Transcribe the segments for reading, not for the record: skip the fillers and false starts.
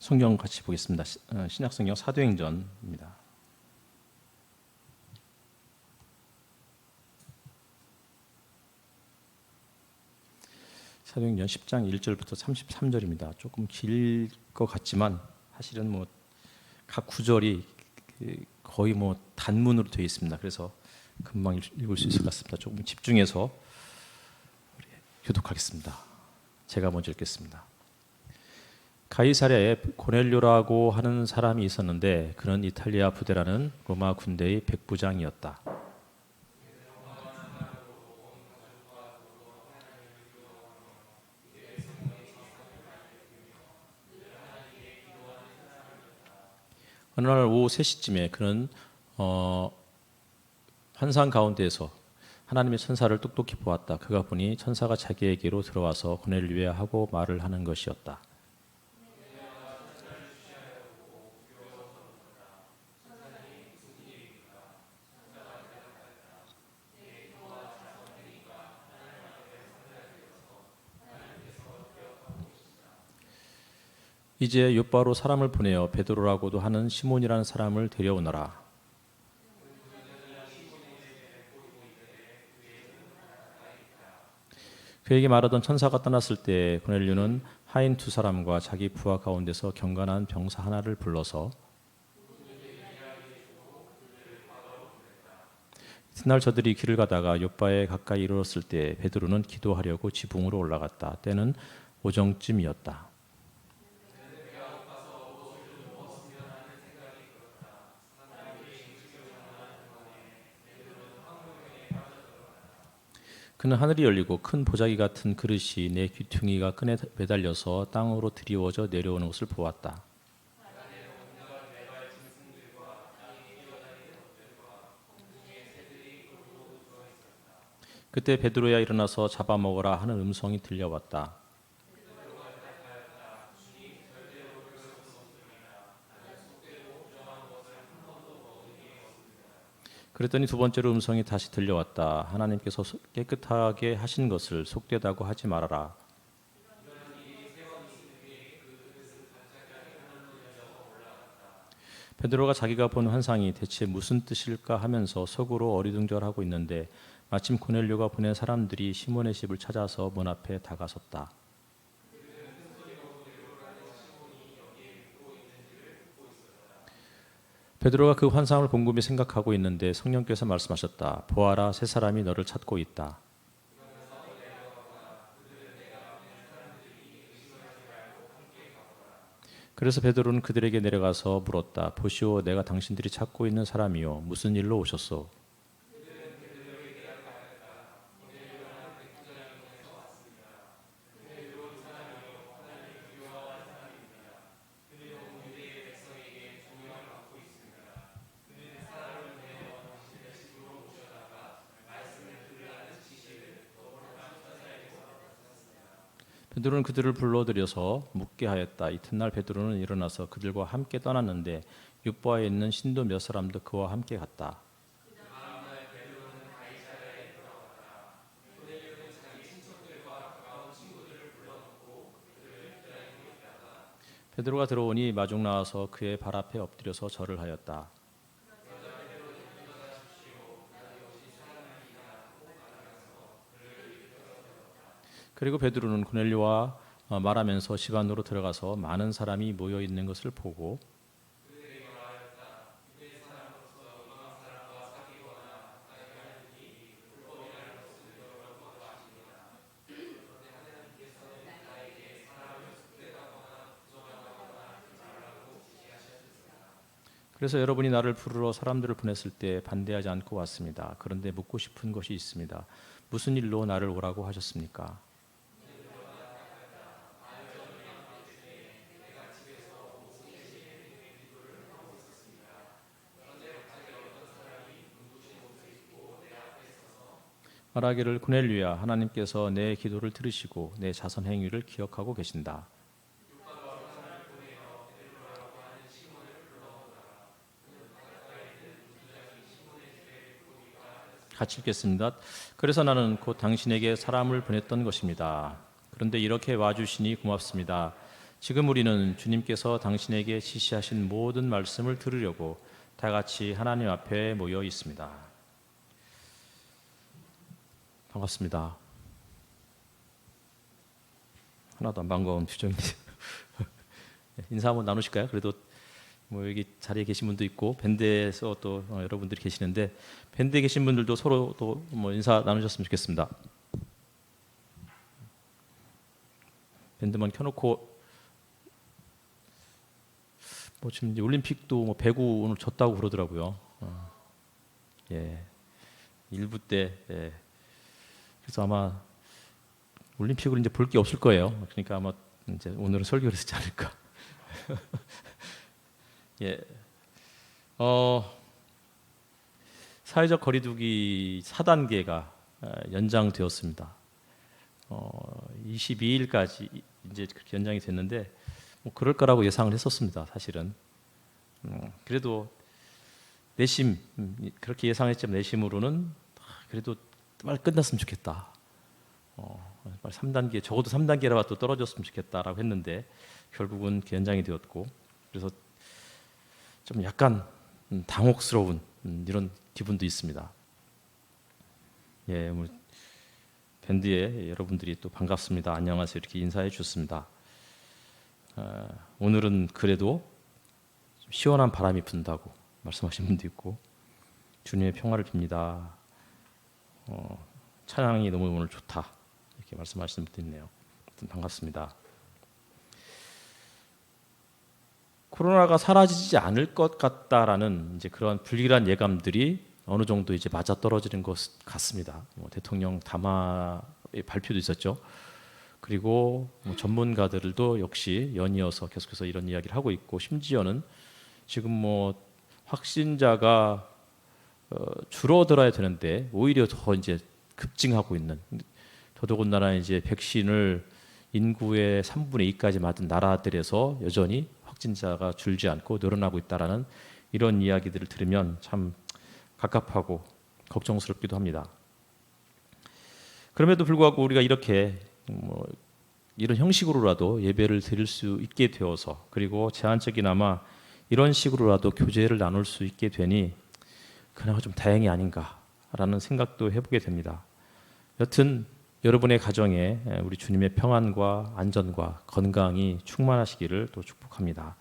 성경 같이 보겠습니다. 신약성경 사도행전입니다. 사도행전 10장 1절부터 33절입니다. 조금 길 것 같지만 사실은 각 구절이 거의 단문으로 되어 있습니다. 그래서 금방 읽을 수 있을 것 같습니다. 조금 집중해서 교독하겠습니다. 제가 먼저 읽겠습니다. 가이사랴에 고넬료라고 하는 사람이 있었는데 그는 이탈리아 부대라는 로마 군대의 백부장이었다. 어느 날 오후 3시쯤에 그는 환상 가운데에서 하나님의 천사를 똑똑히 보았다. 그가 보니 천사가 자기에게로 들어와서 고넬료에 하고 말을 하는 것이었다. 이제 요바로 사람을 보내어 베드로라고도 하는 시몬이라는 사람을 데려오너라. 그에게 말하던 천사가 떠났을 때 고넬료는 하인 2사람과 자기 부하 가운데서 경건한 병사 하나를 불러서 이튿날 저들이 길을 가다가 요바에 가까이 이르렀을 때 베드로는 기도하려고 지붕으로 올라갔다. 때는 오정쯤이었다. 그는 하늘이 열리고 큰 보자기 같은 그릇이 내 귀퉁이가 끈에 매달려서 땅으로 드리워져 내려오는 것을 보았다. 그때 베드로야 일어나서 잡아먹으라 하는 음성이 들려왔다. 그랬더니 2번째로 음성이 다시 들려왔다. 하나님께서 깨끗하게 하신 것을 속되다고 하지 말아라. 베드로가 자기가 본 환상이 대체 무슨 뜻일까 하면서 속으로 어리둥절하고 있는데 마침 고넬료가 보낸 사람들이 시몬의 집을 찾아서 문 앞에 다가섰다. 베드로가 그 환상을 곰곰이 생각하고 있는데 성령께서 말씀하셨다. 보아라, 3사람이 너를 찾고 있다. 그래서 베드로는 그들에게 내려가서 물었다. 보시오, 내가 당신들이 찾고 있는 사람이요. 무슨 일로 오셨소? 베드로는 그들을 불러들여서 묻게 하였다. 이튿날 베드로는 일어나서 그들과 함께 떠났는데 욥바에 있는 신도 몇 사람도 그와 함께 갔다. 베드로가 들어오니 마중 나와서 그의 발 앞에 엎드려서 절을 하였다. 그리고 베드로는 고넬료와 말하면서 집 안으로 들어가서 많은 사람이 모여 있는 것을 보고 그래서 여러분이 나를 부르러 사람들을 보냈을 때 반대하지 않고 왔습니다. 그런데 묻고 싶은 것이 있습니다. 무슨 일로 나를 오라고 하셨습니까? 말하기를 고넬료야, 하나님께서 내 기도를 들으시고 내 자선 행위를 기억하고 계신다. 같이 읽겠습니다. 그래서 나는 곧 당신에게 사람을 보냈던 것입니다. 그런데 이렇게 와주시니 고맙습니다. 지금 우리는 주님께서 당신에게 지시하신 모든 말씀을 들으려고 다 같이 하나님 앞에 모여 있습니다. 반갑습니다. 하나도 안 반가운 표정인데 인사 한번 나누실까요? 그래도 뭐 여기 자리에 계신 분도 있고 밴드에서 또 여러분들이 계시는데 밴드에 계신 분들도 서로 또 뭐 인사 나누셨으면 좋겠습니다. 밴드만 켜놓고 뭐 지금 이제 올림픽도 뭐 배구 오늘 졌다고 그러더라고요. 예, 일부 때 예. 그래서 아마 올림픽을 이제 볼 게 없을 거예요. 그러니까 아마 이제 오늘은 설교를 쓰지 않을까. 예, 사회적 거리두기 4단계가 연장되었습니다. 22일까지 이제 그렇게 연장이 됐는데 뭐 그럴 거라고 예상을 했었습니다. 사실은 그래도 내심 그렇게 예상했지만 내심으로는 그래도 빨리 끝났으면 좋겠다. 빨리 3단계 적어도 3단계라도 떨어졌으면 좋겠다라고 했는데 결국은 연장이 되었고 그래서 좀 약간 당혹스러운 이런 기분도 있습니다. 예, 뭐 밴드에 여러분들이 또 반갑습니다. 안녕하세요 이렇게 인사해 주셨습니다. 오늘은 그래도 좀 시원한 바람이 분다고 말씀하신 분도 있고 주님의 평화를 빕니다. 찬양이 너무 오늘 좋다 이렇게 말씀하시는 분도 있네요. 반갑습니다. 코로나가 사라지지 않을 것 같다라는 이제 그런 불길한 예감들이 어느 정도 이제 맞아 떨어지는 것 같습니다. 대통령 담화의 발표도 있었죠. 그리고 전문가들도 역시 연이어서 계속해서 이런 이야기를 하고 있고 심지어는 지금 뭐 확진자가 줄어들어야 되는데 오히려 더 이제 급증하고 있는 더더군다나 이제 백신을 인구의 3분의 2까지 맞은 나라들에서 여전히 확진자가 줄지 않고 늘어나고 있다라는 이런 이야기들을 들으면 참 갑갑하고 걱정스럽기도 합니다. 그럼에도 불구하고 우리가 이렇게 뭐 이런 형식으로라도 예배를 드릴 수 있게 되어서 그리고 제한적이나마 이런 식으로라도 교제를 나눌 수 있게 되니 그나마 좀 다행이 아닌가라는 생각도 해보게 됩니다. 여튼 여러분의 가정에 우리 주님의 평안과 안전과 건강이 충만하시기를 또 축복합니다.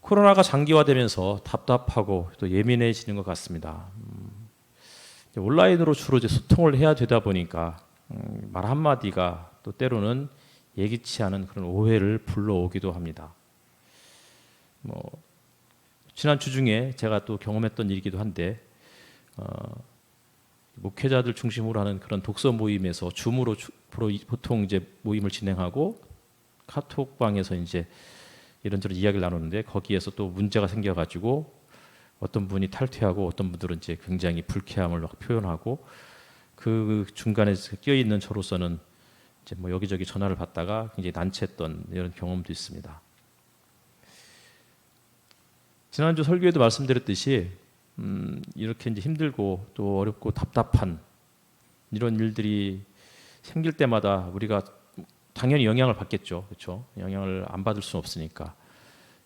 코로나가 장기화되면서 답답하고 또 예민해지는 것 같습니다. 온라인으로 주로 이제 소통을 해야 되다 보니까 말 한마디가 또 때로는 예기치 않은 그런 오해를 불러오기도 합니다. 뭐 지난 주 중에 제가 또 경험했던 일이기도 한데 목회자들 중심으로 하는 그런 독서 모임에서 줌으로 보통 이제 모임을 진행하고 카톡방에서 이제 이런저런 이야기를 나누는데 거기에서 또 문제가 생겨가지고 어떤 분이 탈퇴하고 어떤 분들은 이제 굉장히 불쾌함을 막 표현하고 그 중간에 끼어 있는 저로서는 이제 뭐 여기저기 전화를 받다가 굉장히 난처했던 이런 경험도 있습니다. 지난주 설교에도 말씀드렸듯이 이렇게 이제 힘들고 또 어렵고 답답한 이런 일들이 생길 때마다 우리가 당연히 영향을 받겠죠, 그렇죠? 영향을 안 받을 수는 없으니까.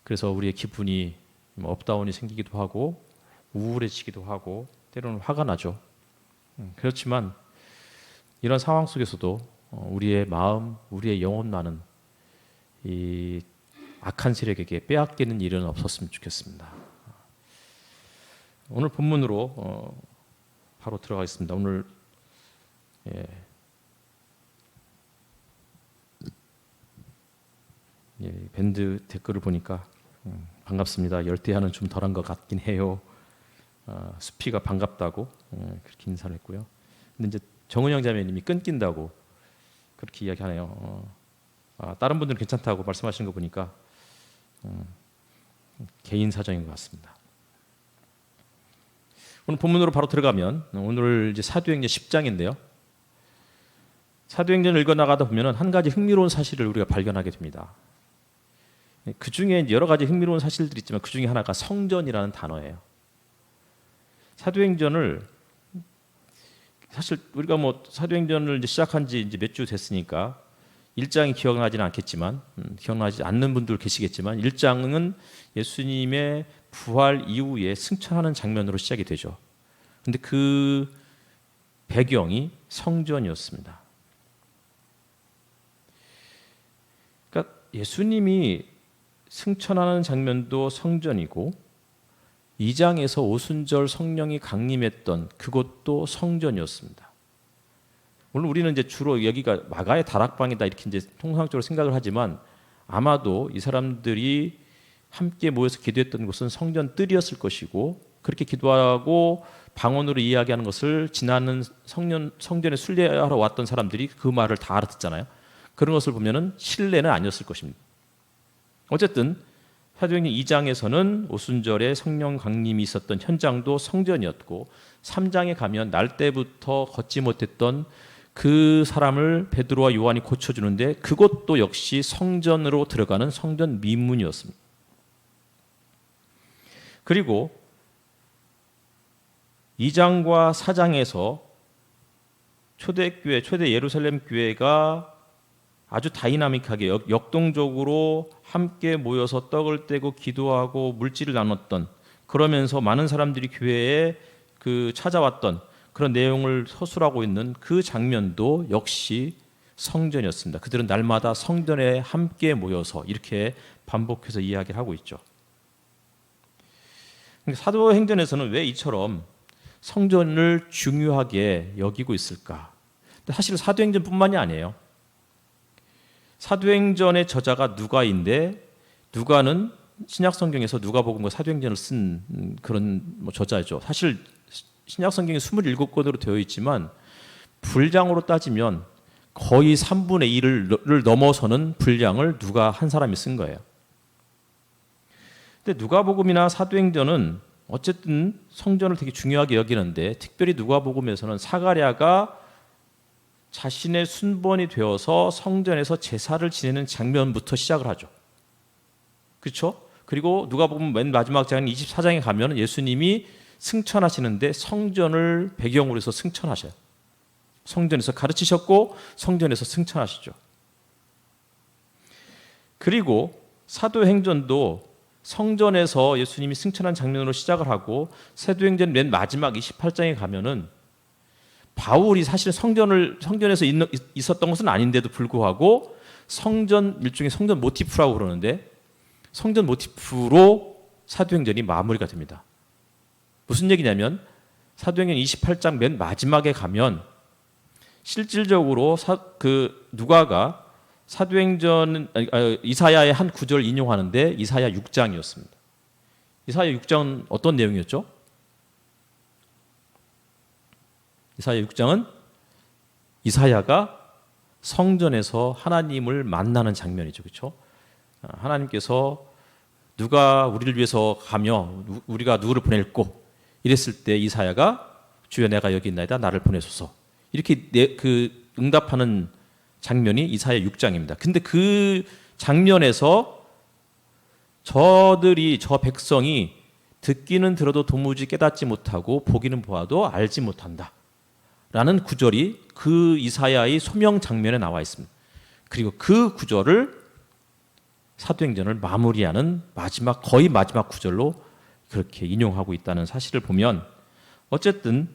그래서 우리의 기분이 업다운이 생기기도 하고 우울해지기도 하고 때로는 화가 나죠. 그렇지만 이런 상황 속에서도 우리의 마음, 우리의 영혼만은 이 악한 세력에게 빼앗기는 일은 없었으면 좋겠습니다. 오늘 본문으로 바로 들어가겠습니다. 오늘 밴드 댓글을 보니까 반갑습니다. 열대야는 좀 덜한 것 같긴 해요. 수피가 반갑다고 그렇게 인사를 했고요. 근데 이제 정은영 자매님이 끊긴다고 그렇게 이야기하네요. 다른 분들은 괜찮다고 말씀하시는 거 보니까 개인 사정인 것 같습니다. 오늘 본문으로 바로 들어가면 오늘 이제 사도행전 10장인데요. 사도행전을 읽어 나가다 보면 한 가지 흥미로운 사실을 우리가 발견하게 됩니다. 그 중에 여러 가지 흥미로운 사실들이 있지만 그 중에 하나가 성전이라는 단어예요. 사도행전을 사실 우리가 뭐 사도행전을 이제 시작한 지 이제 몇 주 됐으니까 1장이 기억나지는 않겠지만 기억나지 않는 분들 계시겠지만 1장은 예수님의 부활 이후에 승천하는 장면으로 시작이 되죠. 근데 그 배경이 성전이었습니다. 그러니까 예수님이 승천하는 장면도 성전이고 2장에서 오순절 성령이 강림했던 그곳도 성전이었습니다. 물론 우리는 이제 주로 여기가 마가의 다락방이다 이렇게 이제 통상적으로 생각을 하지만 아마도 이 사람들이 함께 모여서 기도했던 곳은 성전 뜰이었을 것이고 그렇게 기도하고 방언으로 이야기하는 것을 지나는 성전에 순례하러 왔던 사람들이 그 말을 다 알아듣잖아요. 그런 것을 보면은 실내는 아니었을 것입니다. 어쨌든 사도행전 2장에서는 오순절에 성령 강림이 있었던 현장도 성전이었고 3장에 가면 날 때부터 걷지 못했던 그 사람을 베드로와 요한이 고쳐주는데 그것도 역시 성전으로 들어가는 성전 미문이었습니다. 그리고 2장과 4장에서 초대교회, 초대 예루살렘 교회가 아주 다이나믹하게 역동적으로 함께 모여서 떡을 떼고 기도하고 물질을 나눴던 그러면서 많은 사람들이 교회에 찾아왔던 그런 내용을 서술하고 있는 그 장면도 역시 성전이었습니다. 그들은 날마다 성전에 함께 모여서 이렇게 반복해서 이야기를 하고 있죠. 사도행전에서는 왜 이처럼 성전을 중요하게 여기고 있을까? 사실 사도행전뿐만이 아니에요. 사도행전의 저자가 누가인데 누가는 신약성경에서 누가복음과 사도행전을 쓴 그런 저자죠. 사실 신약성경이 27권으로 되어 있지만 분량으로 따지면 거의 3분의 1을 넘어서는 분량을 누가 한 사람이 쓴 거예요. 근데 누가복음이나 사도행전은 어쨌든 성전을 되게 중요하게 여기는데 특별히 누가복음에서는 사가랴가 자신의 순번이 되어서 성전에서 제사를 지내는 장면부터 시작을 하죠. 그렇죠? 그리고 누가복음 맨 마지막 장인 24장에 가면 예수님이 승천하시는데 성전을 배경으로 해서 승천하셔요. 성전에서 가르치셨고 성전에서 승천하시죠. 그리고 사도행전도 성전에서 예수님이 승천한 장면으로 시작을 하고 사도행전 맨 마지막 28장에 가면은 바울이 사실 성전에서 있었던 것은 아닌데도 불구하고 일종의 성전 모티프라고 그러는데 성전 모티프로 사도행전이 마무리가 됩니다. 무슨 얘기냐면 사도행전 28장 맨 마지막에 가면 실질적으로 누가가 이사야의 한 구절 인용하는데 이사야 6장이었습니다. 이사야 6장은 어떤 내용이었죠? 이사야 6장은 이사야가 성전에서 하나님을 만나는 장면이죠. 그렇죠? 하나님께서 누가 우리를 위해서 가며 우리가 누구를 보낼꼬 이랬을 때 이사야가 주여 내가 여기 있나이다 나를 보내소서 이렇게 응답하는 장면이 이사야 6장입니다. 근데 그 장면에서 저 백성이 듣기는 들어도 도무지 깨닫지 못하고 보기는 보아도 알지 못한다 라는 구절이 그 이사야의 소명 장면에 나와 있습니다. 그리고 그 구절을 사도행전을 마무리하는 거의 마지막 구절로 그렇게 인용하고 있다는 사실을 보면 어쨌든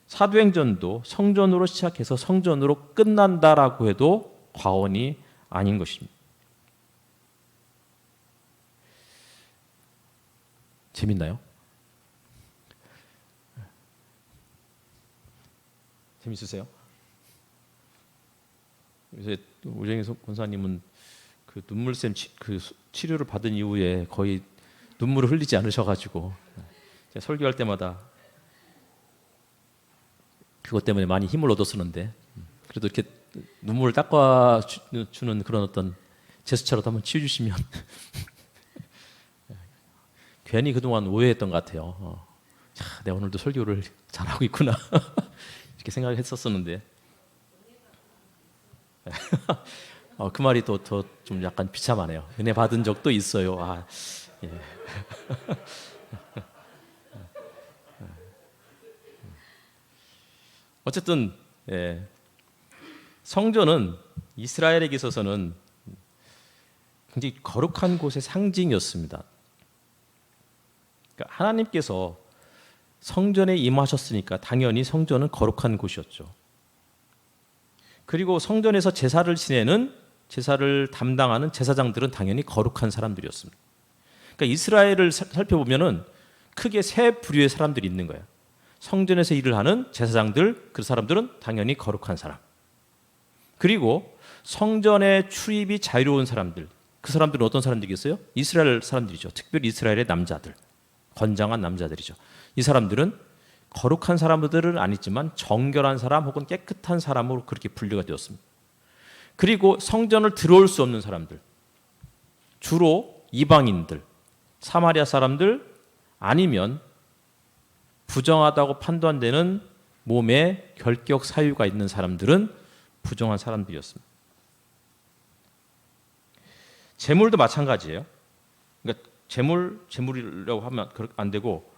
사도행전도 성전으로 시작해서 성전으로 끝난다라고 해도 과언이 아닌 것입니다. 재밌나요? 재밌으세요? 요새 우정희 권사님은 그 눈물샘 치료를 받은 이후에 거의 눈물을 흘리지 않으셔가지고 제가 설교할 때마다 그것 때문에 많이 힘을 얻었었는데 그래도 이렇게 눈물을 닦아주는 그런 어떤 제스처라도 한번 치워주시면 괜히 그동안 오해했던 것 같아요. 내가 오늘도 설교를 잘하고 있구나 이렇게 생각했었었는데 그 말이 더 좀 약간 비참하네요. 은혜 받은 적도 있어요. 예. 어쨌든 성전은 이스라엘에게 있어서는 굉장히 거룩한 곳의 상징이었습니다. 그러니까 하나님께서 성전에 임하셨으니까 당연히 성전은 거룩한 곳이었죠. 그리고 성전에서 제사를 담당하는 제사장들은 당연히 거룩한 사람들이었습니다. 그러니까 이스라엘을 살펴보면은 크게 세 부류의 사람들이 있는 거예요. 성전에서 일을 하는 제사장들, 그 사람들은 당연히 거룩한 사람. 그리고 성전에 출입이 자유로운 사람들, 그 사람들은 어떤 사람들이겠어요? 이스라엘 사람들이죠. 특별히 이스라엘의 남자들, 건장한 남자들이죠. 이 사람들은 거룩한 사람들은 아니지만 정결한 사람 혹은 깨끗한 사람으로 그렇게 분류가 되었습니다. 그리고 성전을 들어올 수 없는 사람들, 주로 이방인들, 사마리아 사람들, 아니면 부정하다고 판단되는 몸에 결격 사유가 있는 사람들은 부정한 사람들이었습니다. 재물도 마찬가지예요. 그러니까 재물이라고 하면 안 되고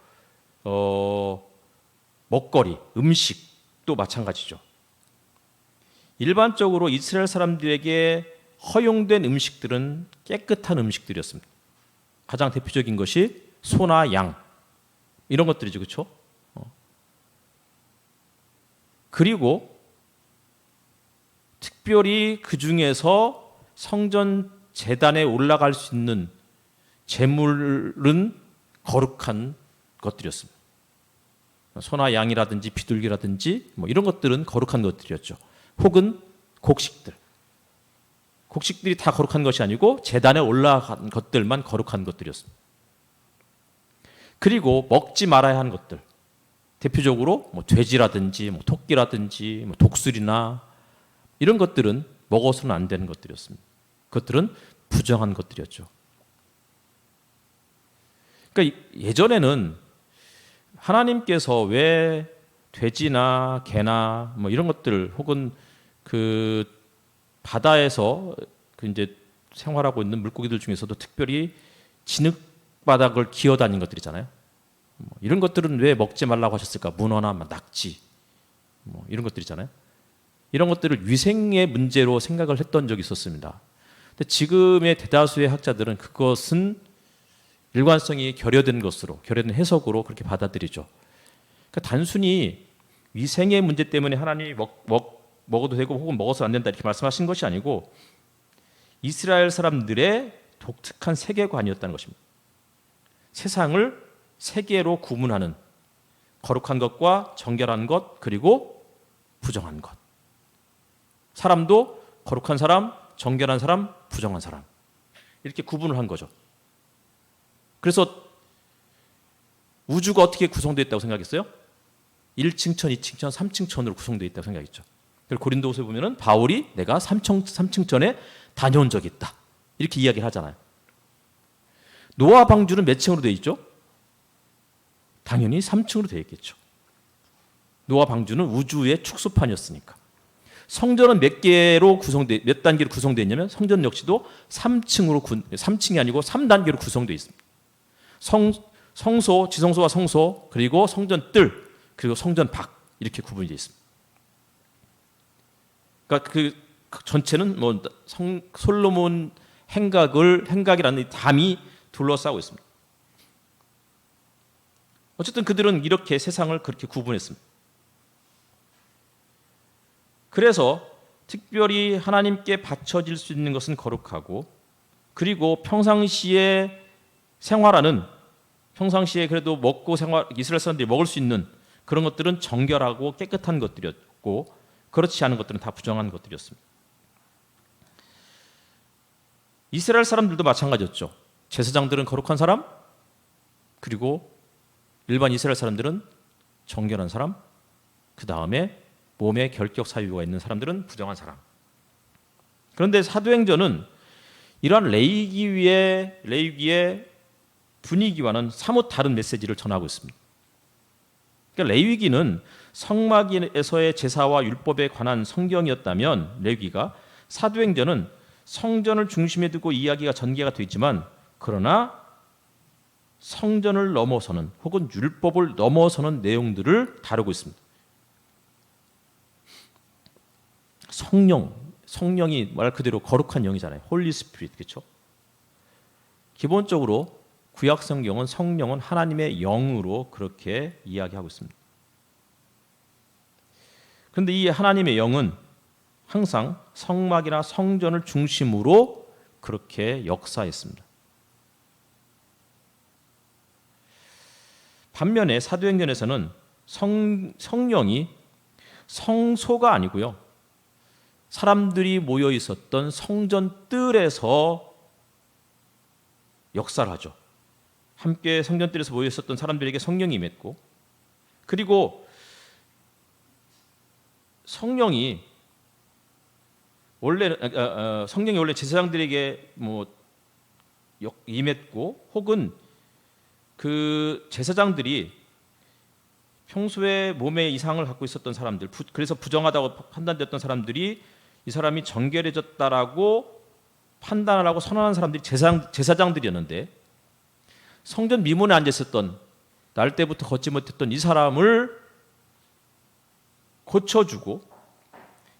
먹거리, 음식도 마찬가지죠. 일반적으로 이스라엘 사람들에게 허용된 음식들은 깨끗한 음식들이었습니다. 가장 대표적인 것이 소나 양 이런 것들이죠, 그렇죠? 그리고 특별히 그 중에서 성전 제단에 올라갈 수 있는 제물은 거룩한 것들이었습니다. 소나 양이라든지 비둘기라든지 뭐 이런 것들은 거룩한 것들이었죠. 혹은 곡식들이 다 거룩한 것이 아니고 제단에 올라간 것들만 거룩한 것들이었습니다. 그리고 먹지 말아야 하는 것들, 대표적으로 뭐 돼지라든지 뭐 토끼라든지 뭐 독수리나 이런 것들은 먹어서는 안 되는 것들이었습니다. 그것들은 부정한 것들이었죠. 그러니까 예전에는 하나님께서 왜 돼지나 개나 뭐 이런 것들 혹은 그 바다에서 그 이제 생활하고 있는 물고기들 중에서도 특별히 진흙바닥을 기어다닌 것들이잖아요. 뭐 이런 것들은 왜 먹지 말라고 하셨을까? 문어나 낙지 뭐 이런 것들이잖아요. 이런 것들을 위생의 문제로 생각을 했던 적이 있었습니다. 근데 지금의 대다수의 학자들은 그것은 일관성이 결여된 것으로, 결여된 해석으로 그렇게 받아들이죠. 그러니까 단순히 위생의 문제 때문에 하나님이 먹어도 되고 혹은 먹어서 안 된다 이렇게 말씀하신 것이 아니고 이스라엘 사람들의 독특한 세계관이었다는 것입니다. 세상을 세 개로 구분하는 거룩한 것과 정결한 것 그리고 부정한 것. 사람도 거룩한 사람, 정결한 사람, 부정한 사람 이렇게 구분을 한 거죠. 그래서 우주가 어떻게 구성되어 있다고 생각했어요? 1층천, 2층천, 3층천으로 구성되어 있다고 생각했죠. 그리고 고린도후서에 보면은 바울이 내가 3층천에 다녀온 적이 있다. 이렇게 이야기를 하잖아요. 노아 방주는 몇 층으로 되어 있죠? 당연히 3층으로 되어 있겠죠. 노아 방주는 우주의 축소판이었으니까. 성전은 몇 단계로 구성되어 있냐면 성전 역시도 3층이 아니고 3단계로 구성되어 있습니다. 성소, 지성소와 성소, 그리고 성전 뜰, 그리고 성전 밖 이렇게 구분이 되어 있습니다. 그러니까 그 전체는 뭐 솔로몬 행각이라는 담이 둘러싸고 있습니다. 어쨌든 그들은 이렇게 세상을 그렇게 구분했습니다. 그래서 특별히 하나님께 바쳐질 수 있는 것은 거룩하고 그리고 평상시에 그래도 이스라엘 사람들이 먹을 수 있는 그런 것들은 정결하고 깨끗한 것들이었고 그렇지 않은 것들은 다 부정한 것들이었습니다. 이스라엘 사람들도 마찬가지였죠. 제사장들은 거룩한 사람, 그리고 일반 이스라엘 사람들은 정결한 사람, 그 다음에 몸에 결격 사유가 있는 사람들은 부정한 사람. 그런데 사도행전은 이러한 레위기의 분위기와는 사뭇 다른 메시지를 전하고 있습니다. 그러니까 레위기는 성막에서의 제사와 율법에 관한 성경이었다면 레위기가, 사도행전은 성전을 중심에 두고 이야기가 전개가 되어 있지만 그러나 성전을 넘어서는 혹은 율법을 넘어서는 내용들을 다루고 있습니다. 성령이 말 그대로 거룩한 영이잖아요. 홀리 스피릿, 그렇죠? 기본적으로 구약 성경은 성령은 하나님의 영으로 그렇게 이야기하고 있습니다. 그런데 이 하나님의 영은 항상 성막이나 성전을 중심으로 그렇게 역사했습니다. 반면에 사도행전에서는 성령이 성소가 아니고요, 사람들이 모여 있었던 성전 뜰에서 역사를 하죠. 함께 성전 뜰에서 모여 있었던 사람들에게 성령이 임했고, 그리고 성령이 원래 제사장들에게 임했고, 혹은 그 제사장들이 평소에 몸에 이상을 갖고 있었던 사람들, 그래서 부정하다고 판단됐던 사람들이 이 사람이 정결해졌다라고 판단하라고 선언한 사람들이 제사장들이었는데, 성전 미문에 앉아 있었던, 날 때부터 걷지 못했던 이 사람을 고쳐주고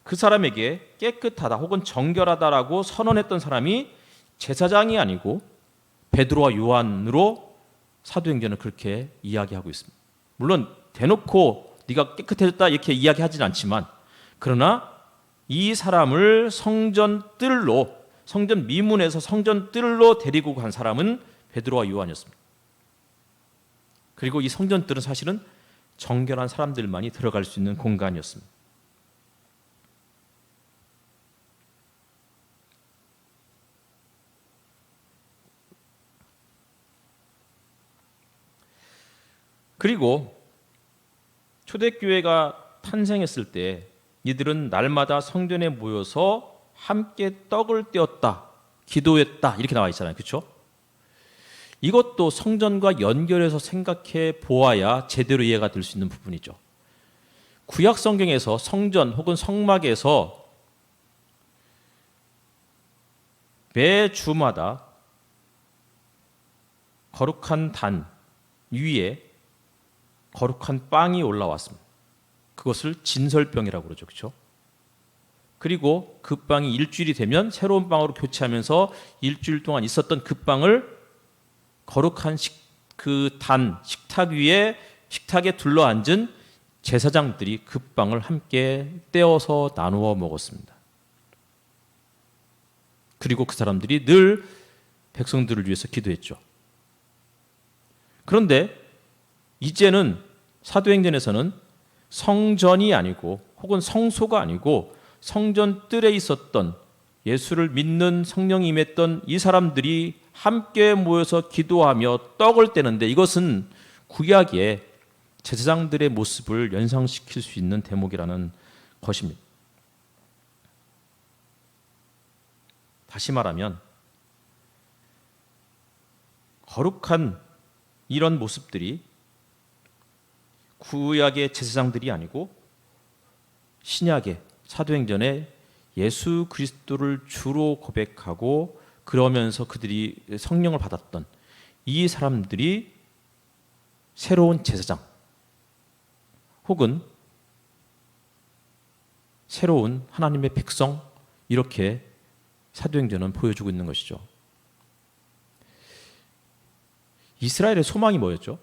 그 사람에게 깨끗하다 혹은 정결하다라고 선언했던 사람이 제사장이 아니고 베드로와 요한으로 사도행전은 그렇게 이야기하고 있습니다. 물론 대놓고 네가 깨끗해졌다 이렇게 이야기하지는 않지만, 그러나 이 사람을 성전 미문에서 성전 뜰로 데리고 간 사람은 베드로와 요한이었습니다. 그리고 이 성전 뜰은 사실은 정결한 사람들만이 들어갈 수 있는 공간이었습니다. 그리고 초대교회가 탄생했을 때 이들은 날마다 성전에 모여서 함께 떡을 떼었다, 기도했다 이렇게 나와 있잖아요. 그렇죠? 이것도 성전과 연결해서 생각해 보아야 제대로 이해가 될 수 있는 부분이죠. 구약 성경에서 성전 혹은 성막에서 매 주마다 거룩한 단 위에 거룩한 빵이 올라왔습니다. 그것을 진설병이라고 그러죠. 그렇죠? 그리고 그 빵이 일주일이 되면 새로운 빵으로 교체하면서 일주일 동안 있었던 그 빵을 거룩한 식탁에 둘러앉은 제사장들이 그 빵을 함께 떼어서 나누어 먹었습니다. 그리고 그 사람들이 늘 백성들을 위해서 기도했죠. 그런데 이제는 사도행전에서는 성전이 아니고 혹은 성소가 아니고 성전 뜰에 있었던 예수를 믿는 성령이 임했던 이 사람들이 함께 모여서 기도하며 떡을 떼는데, 이것은 구약의 제사장들의 모습을 연상시킬 수 있는 대목이라는 것입니다. 다시 말하면 거룩한 이런 모습들이 구약의 제사장들이 아니고 신약의 사도행전에 예수 그리스도를 주로 고백하고 그러면서 그들이 성령을 받았던 이 사람들이 새로운 제사장 혹은 새로운 하나님의 백성, 이렇게 사도행전은 보여주고 있는 것이죠. 이스라엘의 소망이 뭐였죠?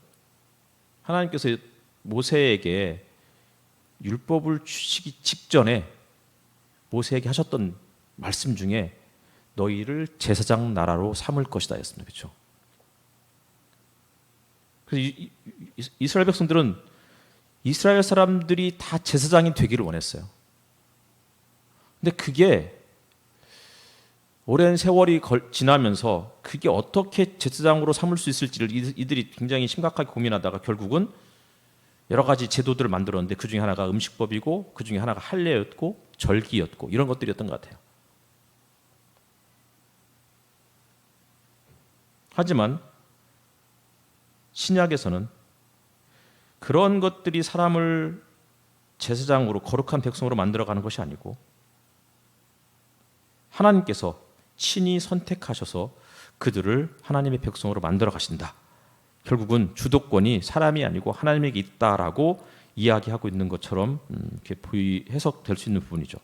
하나님께서 모세에게 율법을 주시기 직전에 모세에게 하셨던 말씀 중에 너희를 제사장 나라로 삼을 것이다 였습니다. 그렇죠? 그래서 이스라엘 백성들은 이스라엘 사람들이 다 제사장이 되기를 원했어요. 근데 그게 오랜 세월이 지나면서 그게 어떻게 제사장으로 삼을 수 있을지를 이들이 굉장히 심각하게 고민하다가 결국은 여러 가지 제도들을 만들었는데 그 중에 하나가 음식법이고 그 중에 하나가 할례였고 절기였고 이런 것들이었던 것 같아요. 하지만 신약에서는 그런 것들이 사람을 제사장으로 거룩한 백성으로 만들어가는 것이 아니고 하나님께서 친히 선택하셔서 그들을 하나님의 백성으로 만들어 가신다. 결국은 주도권이 사람이 아니고 하나님에게 있다라고 이야기하고 있는 것처럼 이렇게 해석될 수 있는 부분이죠.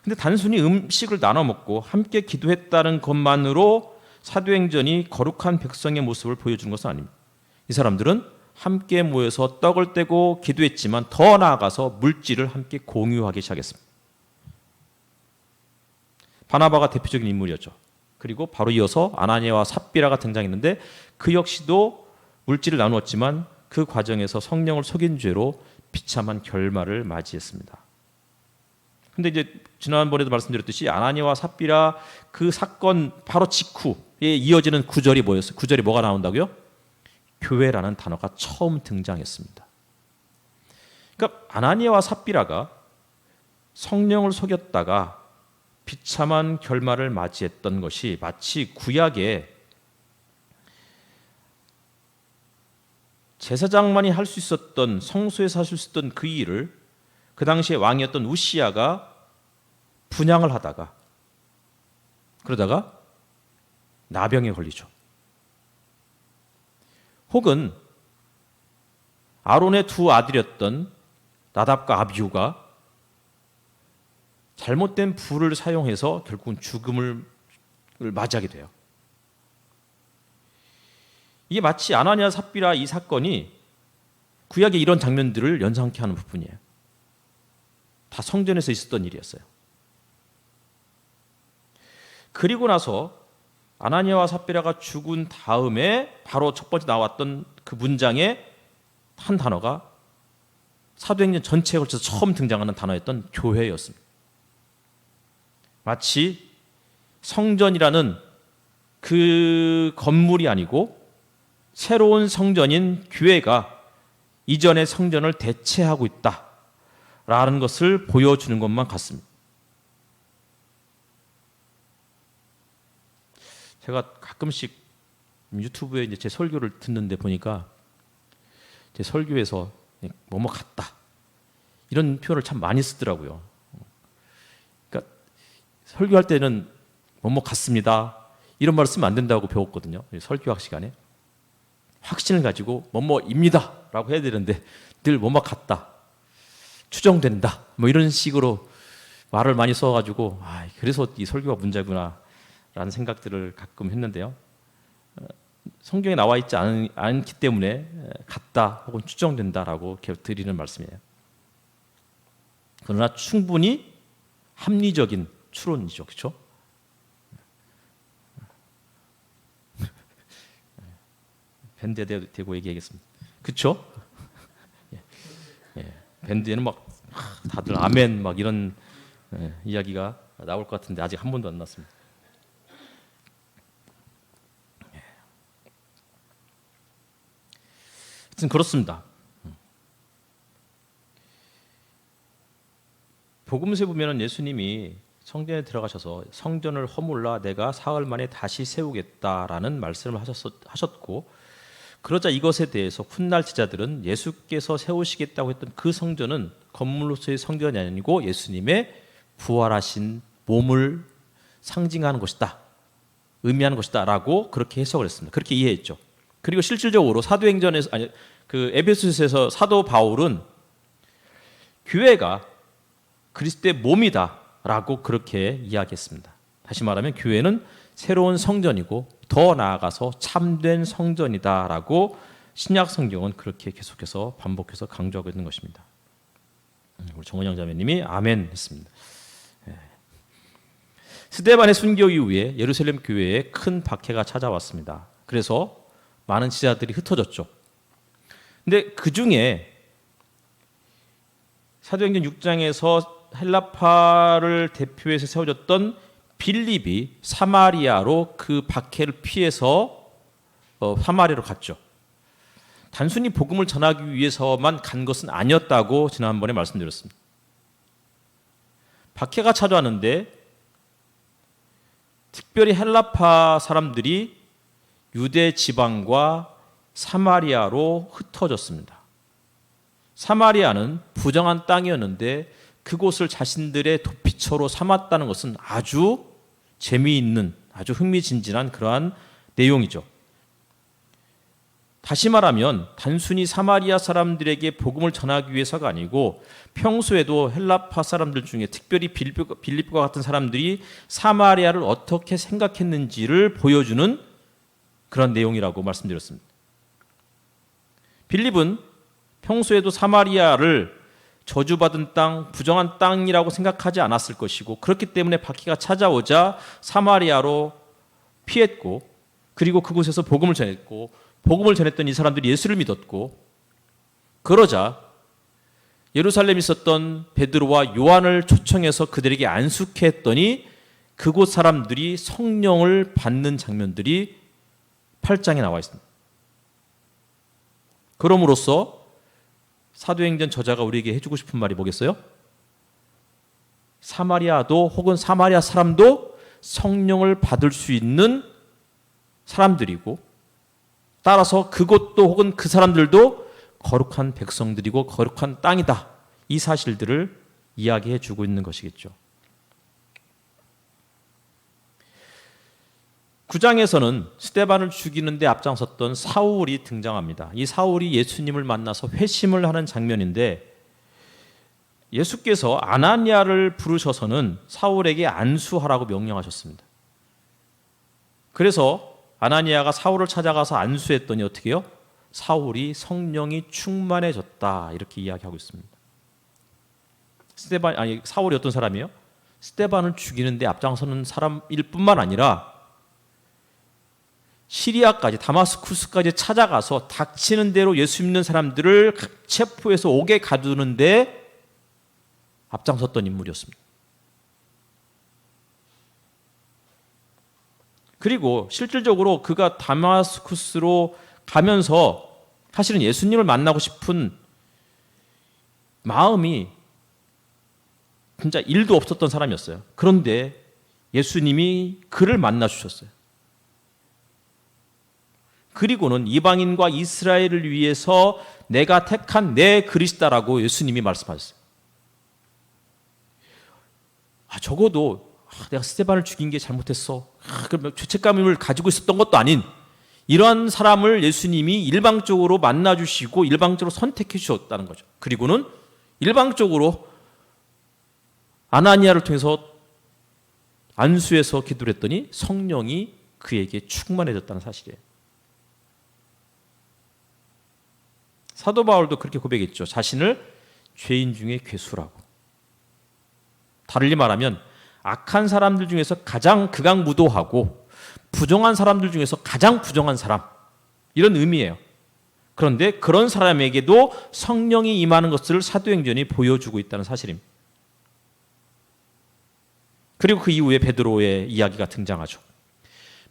근데 단순히 음식을 나눠 먹고 함께 기도했다는 것만으로 사도행전이 거룩한 백성의 모습을 보여주는 것은 아닙니다. 이 사람들은 함께 모여서 떡을 떼고 기도했지만 더 나아가서 물질을 함께 공유하기 시작했습니다. 바나바가 대표적인 인물이었죠. 그리고 바로 이어서 아나니아와 삽비라가 등장했는데 그 역시도 물질을 나누었지만 그 과정에서 성령을 속인 죄로 비참한 결말을 맞이했습니다. 근데 이제 지난번에도 말씀드렸듯이 아나니아와 삽비라 그 사건 바로 직후에 이어지는 구절이 뭐였어요? 구절이 뭐가 나온다고요? 교회라는 단어가 처음 등장했습니다. 그러니까 아나니아와 삽비라가 성령을 속였다가 비참한 결말을 맞이했던 것이 마치 구약에 제사장만이 할 수 있었던, 성소에서 할 수 있었던 그 일을 그 당시에 왕이었던 우시야가 분향을 하다가 그러다가 나병에 걸리죠. 혹은 아론의 두 아들이었던 나답과 아비후가 잘못된 불을 사용해서 결국은 죽음을 맞이하게 돼요. 이게 마치 아나니아 삽비라 이 사건이 구약의 이런 장면들을 연상케 하는 부분이에요. 다 성전에서 있었던 일이었어요. 그리고 나서 아나니아와 삽비라가 죽은 다음에 바로 첫 번째 나왔던 그 문장에 한 단어가 사도행전 전체에 걸쳐서 처음 등장하는 단어였던 교회였습니다. 마치 성전이라는 그 건물이 아니고 새로운 성전인 교회가 이전의 성전을 대체하고 있다라는 것을 보여주는 것만 같습니다. 제가 가끔씩 유튜브에 이제 제 설교를 듣는데 보니까 제 설교에서 뭐뭐 같다 이런 표현을 참 많이 쓰더라고요. 그러니까 설교할 때는 뭐뭐 같습니다 이런 말을 쓰면 안 된다고 배웠거든요. 설교학 시간에 확신을 가지고 뭐뭐입니다라고 해야 되는데 늘 뭐뭐 같다, 추정된다 뭐 이런 식으로 말을 많이 써가지고 그래서 이 설교가 문제구나. 라는 생각들을 가끔 했는데요. 성경에 나와 있지 않기 때문에 같다 혹은 추정된다라고 드리는 말씀이에요. 그러나 충분히 합리적인 추론이죠. 그렇죠? 밴드에 대고 얘기하겠습니다. 그렇죠? 밴드에는 막 다들 아멘 막 이런 이야기가 나올 것 같은데 아직 한 번도 안 났습니다. 하여튼 그렇습니다. 복음서에 보면 예수님이 성전에 들어가셔서 성전을 허물라 내가 사흘 만에 다시 세우겠다라는 말씀을 하셨고 그러자 이것에 대해서 훗날 제자들은 예수께서 세우시겠다고 했던 그 성전은 건물로서의 성전이 아니고 예수님의 부활하신 몸을 상징하는 것이다, 의미하는 것이다 라고 그렇게 해석을 했습니다. 그렇게 이해했죠. 그리고 실질적으로 사도행전에서 그 에베소서에서 사도 바울은 교회가 그리스도의 몸이다라고 그렇게 이야기했습니다. 다시 말하면 교회는 새로운 성전이고 더 나아가서 참된 성전이다라고 신약 성경은 그렇게 계속해서 반복해서 강조하고 있는 것입니다. 우리 정은영 자매님이 아멘 했습니다. 스데반의 순교 이후에 예루살렘 교회에 큰 박해가 찾아왔습니다. 그래서 많은 지자들이 흩어졌죠. 근데 그 중에 사도행전 6장에서 헬라파를 대표해서 세워졌던 빌립이 사마리아로 그 박해를 피해서 사마리아로 갔죠. 단순히 복음을 전하기 위해서만 간 것은 아니었다고 지난번에 말씀드렸습니다. 박해가 찾아왔는데 특별히 헬라파 사람들이 유대 지방과 사마리아로 흩어졌습니다. 사마리아는 부정한 땅이었는데 그곳을 자신들의 도피처로 삼았다는 것은 아주 재미있는, 아주 흥미진진한 그러한 내용이죠. 다시 말하면 단순히 사마리아 사람들에게 복음을 전하기 위해서가 아니고 평소에도 헬라파 사람들 중에 특별히 빌립과 같은 사람들이 사마리아를 어떻게 생각했는지를 보여주는 그런 내용이라고 말씀드렸습니다. 빌립은 평소에도 사마리아를 저주받은 땅, 부정한 땅이라고 생각하지 않았을 것이고 그렇기 때문에 박해가 찾아오자 사마리아로 피했고 그리고 그곳에서 복음을 전했고 복음을 전했던 이 사람들이 예수를 믿었고 그러자 예루살렘에 있었던 베드로와 요한을 초청해서 그들에게 안수케 했더니 그곳 사람들이 성령을 받는 장면들이 8장에 나와 있습니다. 그럼으로써 사도행전 저자가 우리에게 해주고 싶은 말이 뭐겠어요? 사마리아도 혹은 사마리아 사람도 성령을 받을 수 있는 사람들이고 따라서 그곳도 혹은 그 사람들도 거룩한 백성들이고 거룩한 땅이다. 이 사실들을 이야기해 주고 있는 것이겠죠. 9장에서는 스데반을 죽이는 데 앞장섰던 사울이 등장합니다. 이 사울이 예수님을 만나서 회심을 하는 장면인데 예수께서 아나니아를 부르셔서는 사울에게 안수하라고 명령하셨습니다. 그래서 아나니아가 사울을 찾아가서 안수했더니 어떻게 해요? 사울이 성령이 충만해졌다 이렇게 이야기하고 있습니다. 사울이 어떤 사람이에요? 스데반을 죽이는데 앞장서는 사람일 뿐만 아니라 시리아까지 다마스쿠스까지 찾아가서 닥치는 대로 예수 믿는 사람들을 체포해서 옥에 가두는데 앞장섰던 인물이었습니다. 그리고 실질적으로 그가 다마스쿠스로 가면서 사실은 예수님을 만나고 싶은 마음이 진짜 일도 없었던 사람이었어요. 그런데 예수님이 그를 만나 주셨어요. 그리고는 이방인과 이스라엘을 위해서 내가 택한 내 그리스도라고 예수님이 말씀하셨어요. 적어도 내가 스데반을 죽인 게 잘못했어. 그러면 죄책감을 가지고 있었던 것도 아닌 이러한 사람을 예수님이 일방적으로 만나주시고 일방적으로 선택해 주셨다는 거죠. 그리고는 일방적으로 아나니아를 통해서 안수해서 기도를 했더니 성령이 그에게 충만해졌다는 사실이에요. 사도 바울도 그렇게 고백했죠. 자신을 죄인 중에 괴수라고. 다르게 말하면 악한 사람들 중에서 가장 극악무도하고 부정한 사람들 중에서 가장 부정한 사람, 이런 의미예요. 그런데 그런 사람에게도 성령이 임하는 것을 사도행전이 보여주고 있다는 사실입니다. 그리고 그 이후에 베드로의 이야기가 등장하죠.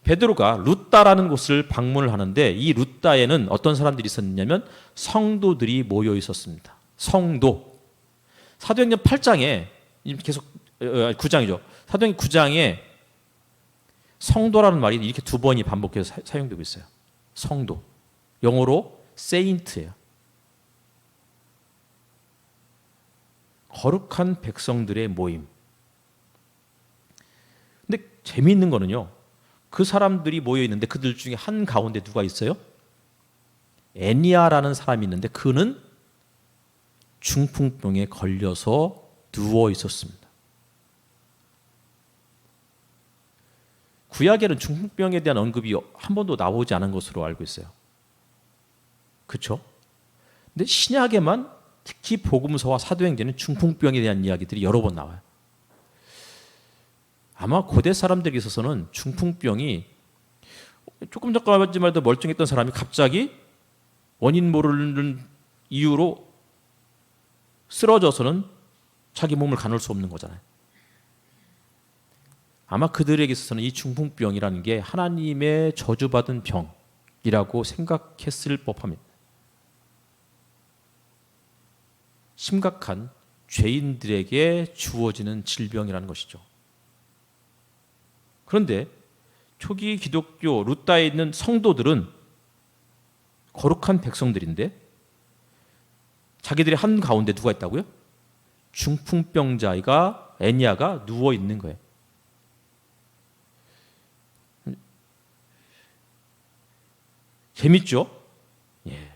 베드로가 루다라는 곳을 방문을 하는데 이 루다에는 어떤 사람들이 있었냐면 성도들이 모여 있었습니다. 성도. 사도행전 8장에 계속 9장이죠. 사도행전 9장에 성도라는 말이 이렇게 두 번이 반복해서 사용되고 있어요. 성도. 영어로 saint예요. 거룩한 백성들의 모임. 근데 재미있는 거는요. 그 사람들이 모여 있는데 그들 중에 한 가운데 누가 있어요? 애니아라는 사람이 있는데 그는 중풍병에 걸려서 누워 있었습니다. 구약에는 중풍병에 대한 언급이 한 번도 나오지 않은 것으로 알고 있어요. 그렇죠? 근데 신약에만 특히 복음서와 사도행전은 중풍병에 대한 이야기들이 여러 번 나와요. 아마 고대 사람들에게 있어서는 중풍병이 조금 전까지만 해도 멀쩡했던 사람이 갑자기 원인 모르는 이유로 쓰러져서는 자기 몸을 가눌 수 없는 거잖아요. 아마 그들에게 있어서는 이 중풍병이라는 게 하나님의 저주받은 병이라고 생각했을 법합니다. 심각한 죄인들에게 주어지는 질병이라는 것이죠. 그런데 초기 기독교 루다에 있는 성도들은 거룩한 백성들인데 자기들의 한 가운데 누가 있다고요? 중풍병자가 애니아가 누워 있는 거예요. 재밌죠? 예,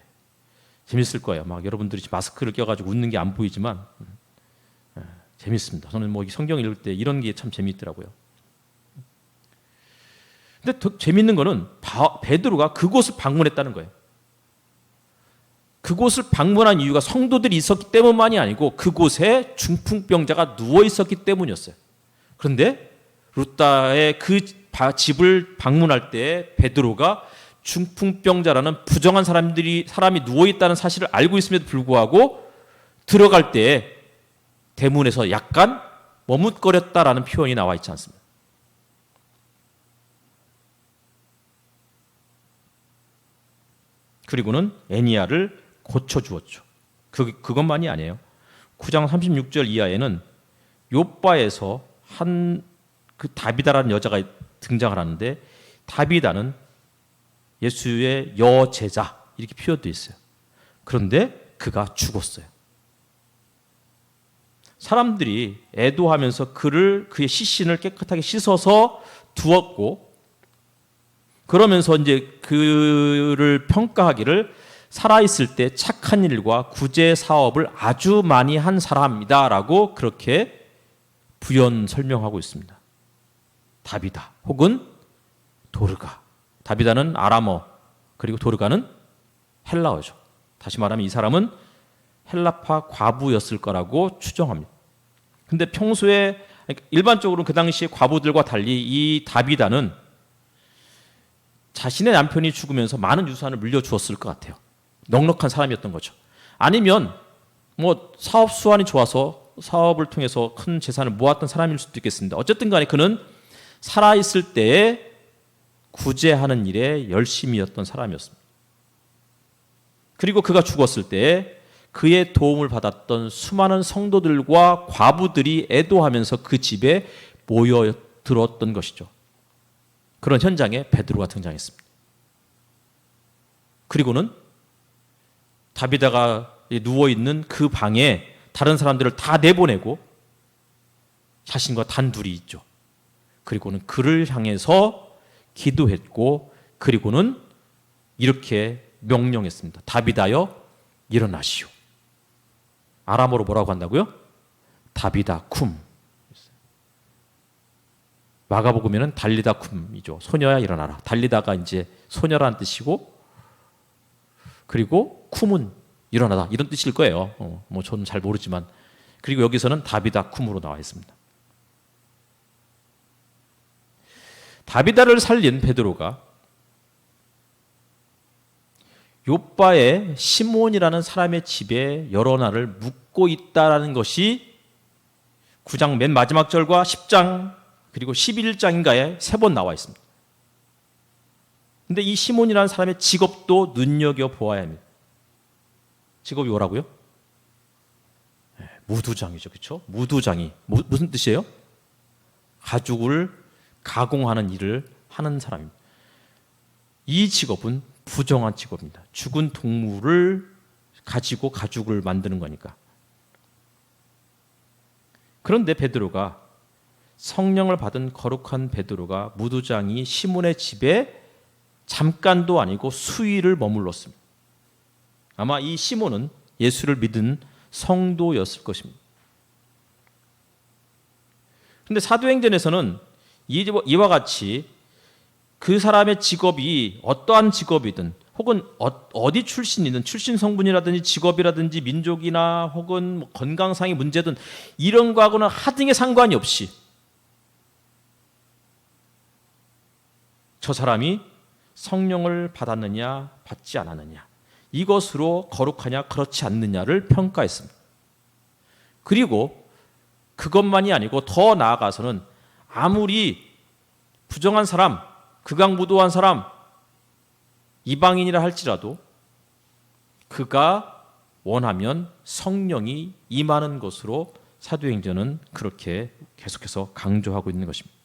재밌을 거예요. 막 여러분들이 마스크를 껴가지고 웃는 게 안 보이지만 재밌습니다. 저는 뭐 성경 읽을 때 이런 게 참 재미있더라고요. 근데 더 재밌는 거는 베드로가 그곳을 방문했다는 거예요. 그곳을 방문한 이유가 성도들이 있었기 때문만이 아니고 그곳에 중풍병자가 누워 있었기 때문이었어요. 그런데 루다의 그 집을 방문할 때 베드로가 중풍병자라는 부정한 사람이 누워 있다는 사실을 알고 있음에도 불구하고 들어갈 때 대문에서 약간 머뭇거렸다라는 표현이 나와 있지 않습니다. 그리고는 애니야를 고쳐주었죠. 그것만이 아니에요. 9장 36절 이하에는 욥바에서 한 그 다비다라는 여자가 등장을 하는데 다비다는 예수의 여제자 이렇게 표현되어 있어요. 그런데 그가 죽었어요. 사람들이 애도하면서 그의 시신을 깨끗하게 씻어서 두었고 그러면서 이제 그를 평가하기를 살아있을 때 착한 일과 구제 사업을 아주 많이 한 사람이다라고 그렇게 부연 설명하고 있습니다. 다비다 혹은 도르가. 다비다는 아람어 그리고 도르가는 헬라어죠. 다시 말하면 이 사람은 헬라파 과부였을 거라고 추정합니다. 근데 평소에 일반적으로 그 당시에 과부들과 달리 이 다비다는 자신의 남편이 죽으면서 많은 유산을 물려주었을 것 같아요. 넉넉한 사람이었던 거죠. 아니면 뭐 사업 수완이 좋아서 사업을 통해서 큰 재산을 모았던 사람일 수도 있겠습니다. 어쨌든 간에 그는 살아있을 때에 구제하는 일에 열심이었던 사람이었습니다. 그리고 그가 죽었을 때 그의 도움을 받았던 수많은 성도들과 과부들이 애도하면서 그 집에 모여들었던 것이죠. 그런 현장에 베드로가 등장했습니다. 그리고는 다비다가 누워있는 그 방에 다른 사람들을 다 내보내고 자신과 단둘이 있죠. 그리고는 그를 향해서 기도했고 그리고는 이렇게 명령했습니다. 다비다여 일어나시오. 아람어로 뭐라고 한다고요? 다비다 쿰. 마가복음에는 달리다 쿰이죠. 소녀야 일어나라. 달리다가 이제 소녀라는 뜻이고 그리고 쿰은 일어나다 이런 뜻일 거예요. 뭐 저는 잘 모르지만 그리고 여기서는 다비다 쿰으로 나와 있습니다. 다비다를 살린 베드로가 욥바의 시몬이라는 사람의 집에 여러 날을 묵고 있다라는 것이 9장 맨 마지막 절과 10장 그리고 11장인가에 3번 나와 있습니다. 근데 이 시몬이라는 사람의 직업도 눈여겨보아야 합니다. 직업이 뭐라고요? 무두장이죠. 그렇죠? 무두장이 무슨 뜻이에요? 가죽을 가공하는 일을 하는 사람입니다. 이 직업은 부정한 직업입니다. 죽은 동물을 가지고 가죽을 만드는 거니까. 그런데 베드로가 성령을 받은 거룩한 베드로가 무두장이 시몬의 집에 잠깐도 아니고 수일을 머물렀습니다. 아마 이 시몬은 예수를 믿은 성도였을 것입니다. 그런데 사도행전에서는 이와 같이 그 사람의 직업이 어떠한 직업이든 혹은 어디 출신이든 출신 성분이라든지 직업이라든지 민족이나 혹은 뭐 건강상의 문제든 이런 거하고는 하등의 상관이 없이 저 사람이 성령을 받았느냐 받지 않았느냐 이것으로 거룩하냐 그렇지 않느냐를 평가했습니다. 그리고 그것만이 아니고 더 나아가서는 아무리 부정한 사람, 극악무도한 사람, 이방인이라 할지라도 그가 원하면 성령이 임하는 것으로 사도행전은 그렇게 계속해서 강조하고 있는 것입니다.